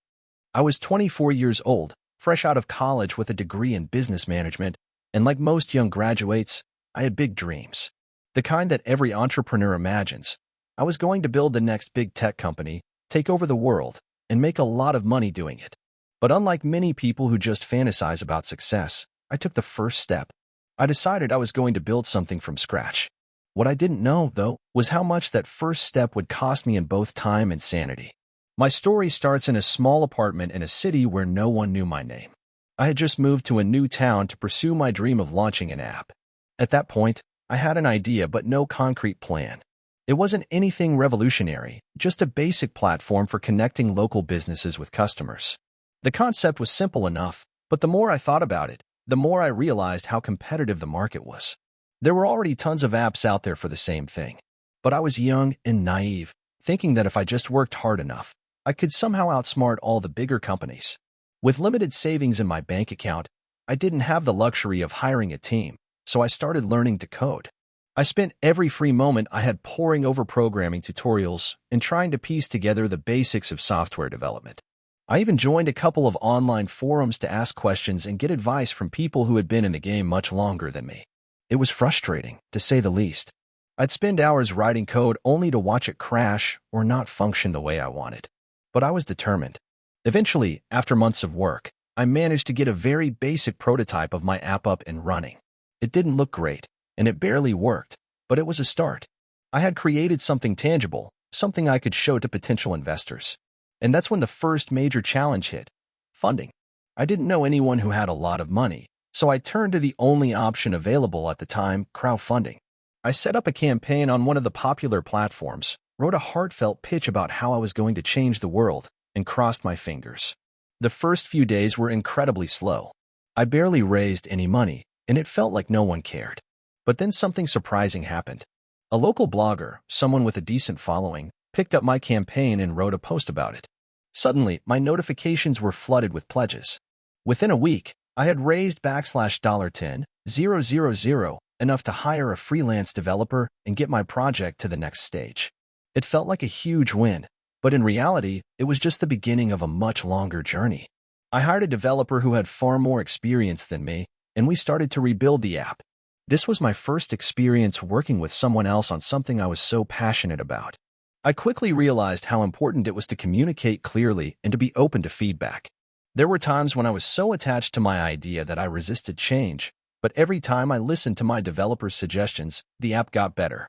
I was 24 years old, fresh out of college with a degree in business management, and like most young graduates, I had big dreams. The kind that every entrepreneur imagines. I was going to build the next big tech company, take over the world, and make a lot of money doing it. But unlike many people who just fantasize about success, I took the first step. I decided I was going to build something from scratch. What I didn't know, though, was how much that first step would cost me in both time and sanity. My story starts in a small apartment in a city where no one knew my name. I had just moved to a new town to pursue my dream of launching an app. At that point, I had an idea but no concrete plan. It wasn't anything revolutionary, just a basic platform for connecting local businesses with customers. The concept was simple enough, but the more I thought about it, the more I realized how competitive the market was. There were already tons of apps out there for the same thing. But I was young and naive, thinking that if I just worked hard enough, I could somehow outsmart all the bigger companies. With limited savings in my bank account, I didn't have the luxury of hiring a team, so I started learning to code. I spent every free moment I had poring over programming tutorials and trying to piece together the basics of software development. I even joined a couple of online forums to ask questions and get advice from people who had been in the game much longer than me. It was frustrating, to say the least. I'd spend hours writing code only to watch it crash or not function the way I wanted. But I was determined. Eventually, after months of work, I managed to get a very basic prototype of my app up and running. It didn't look great, and it barely worked, but it was a start. I had created something tangible, something I could show to potential investors. And that's when the first major challenge hit: funding. I didn't know anyone who had a lot of money, so I turned to the only option available at the time: crowdfunding. I set up a campaign on one of the popular platforms, wrote a heartfelt pitch about how I was going to change the world, and crossed my fingers. The first few days were incredibly slow. I barely raised any money, and it felt like no one cared. But then something surprising happened. A local blogger, someone with a decent following, picked up my campaign and wrote a post about it. Suddenly, my notifications were flooded with pledges. Within a week, I had raised $10,000 enough to hire a freelance developer and get my project to the next stage. It felt like a huge win, but in reality, it was just the beginning of a much longer journey. I hired a developer who had far more experience than me, and we started to rebuild the app. This was my first experience working with someone else on something I was so passionate about. I quickly realized how important it was to communicate clearly and to be open to feedback. There were times when I was so attached to my idea that I resisted change, but every time I listened to my developer's suggestions, the app got better.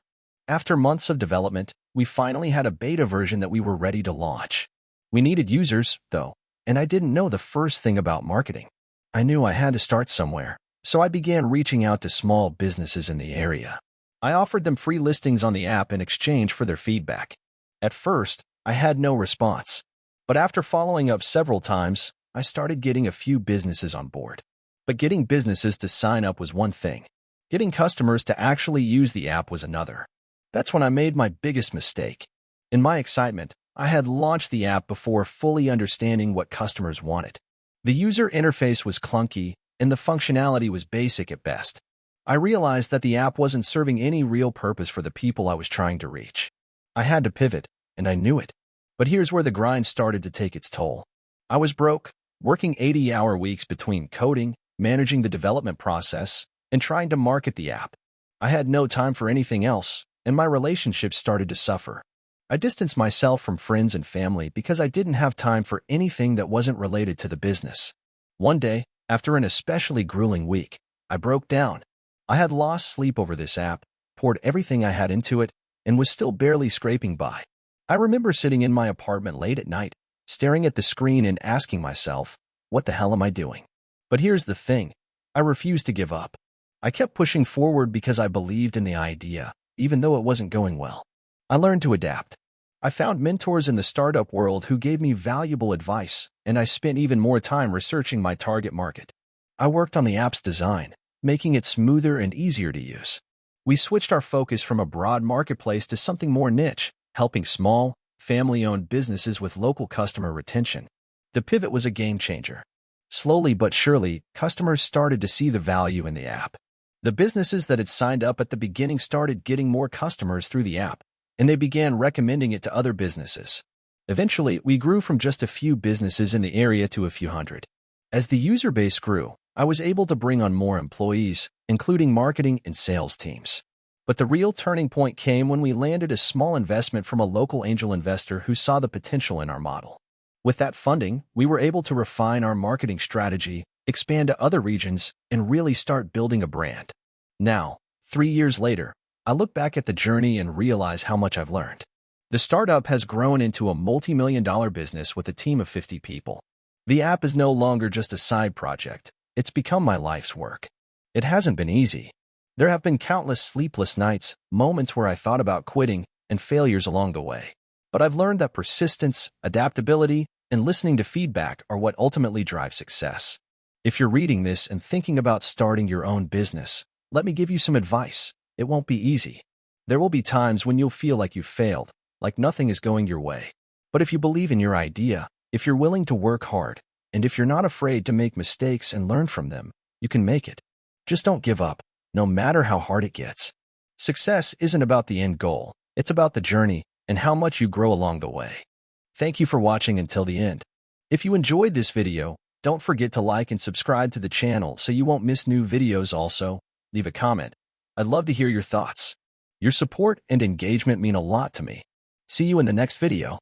After months of development, we finally had a beta version that we were ready to launch. We needed users, though, and I didn't know the first thing about marketing. I knew I had to start somewhere, so I began reaching out to small businesses in the area. I offered them free listings on the app in exchange for their feedback. At first, I had no response, but after following up several times, I started getting a few businesses on board. But getting businesses to sign up was one thing. Getting customers to actually use the app was another. That's when I made my biggest mistake. In my excitement, I had launched the app before fully understanding what customers wanted. The user interface was clunky, and the functionality was basic at best. I realized that the app wasn't serving any real purpose for the people I was trying to reach. I had to pivot, and I knew it. But here's where the grind started to take its toll. I was broke, working 80-hour weeks between coding, managing the development process, and trying to market the app. I had no time for anything else, and my relationships started to suffer. I distanced myself from friends and family because I didn't have time for anything that wasn't related to the business. One day, after an especially grueling week, I broke down. I had lost sleep over this app, poured everything I had into it, and was still barely scraping by. I remember sitting in my apartment late at night, staring at the screen and asking myself, what the hell am I doing? But here's the thing. I refused to give up. I kept pushing forward because I believed in the idea, even though it wasn't going well. I learned to adapt. I found mentors in the startup world who gave me valuable advice, and I spent even more time researching my target market. I worked on the app's design, making it smoother and easier to use. We switched our focus from a broad marketplace to something more niche, helping small, family-owned businesses with local customer retention. The pivot was a game changer. Slowly but surely, customers started to see the value in the app. The businesses that had signed up at the beginning started getting more customers through the app, and they began recommending it to other businesses. Eventually, we grew from just a few businesses in the area to a few hundred. As the user base grew, I was able to bring on more employees, including marketing and sales teams. But the real turning point came when we landed a small investment from a local angel investor who saw the potential in our model. With that funding, we were able to refine our marketing strategy, expand to other regions, and really start building a brand. Now, 3 years later, I look back at the journey and realize how much I've learned. The startup has grown into a multi-million-dollar business with a team of 50 people. The app is no longer just a side project. It's become my life's work. It hasn't been easy. There have been countless sleepless nights, moments where I thought about quitting, and failures along the way. But I've learned that persistence, adaptability, and listening to feedback are what ultimately drive success. If you're reading this and thinking about starting your own business, let me give you some advice. It won't be easy. There will be times when you'll feel like you've failed, like nothing is going your way. But if you believe in your idea, if you're willing to work hard, and if you're not afraid to make mistakes and learn from them, you can make it. Just don't give up, no matter how hard it gets. Success isn't about the end goal. It's about the journey and how much you grow along the way. Thank you for watching until the end. If you enjoyed this video, don't forget to like and subscribe to the channel so you won't miss new videos. Also, leave a comment. I'd love to hear your thoughts. Your support and engagement mean a lot to me. See you in the next video.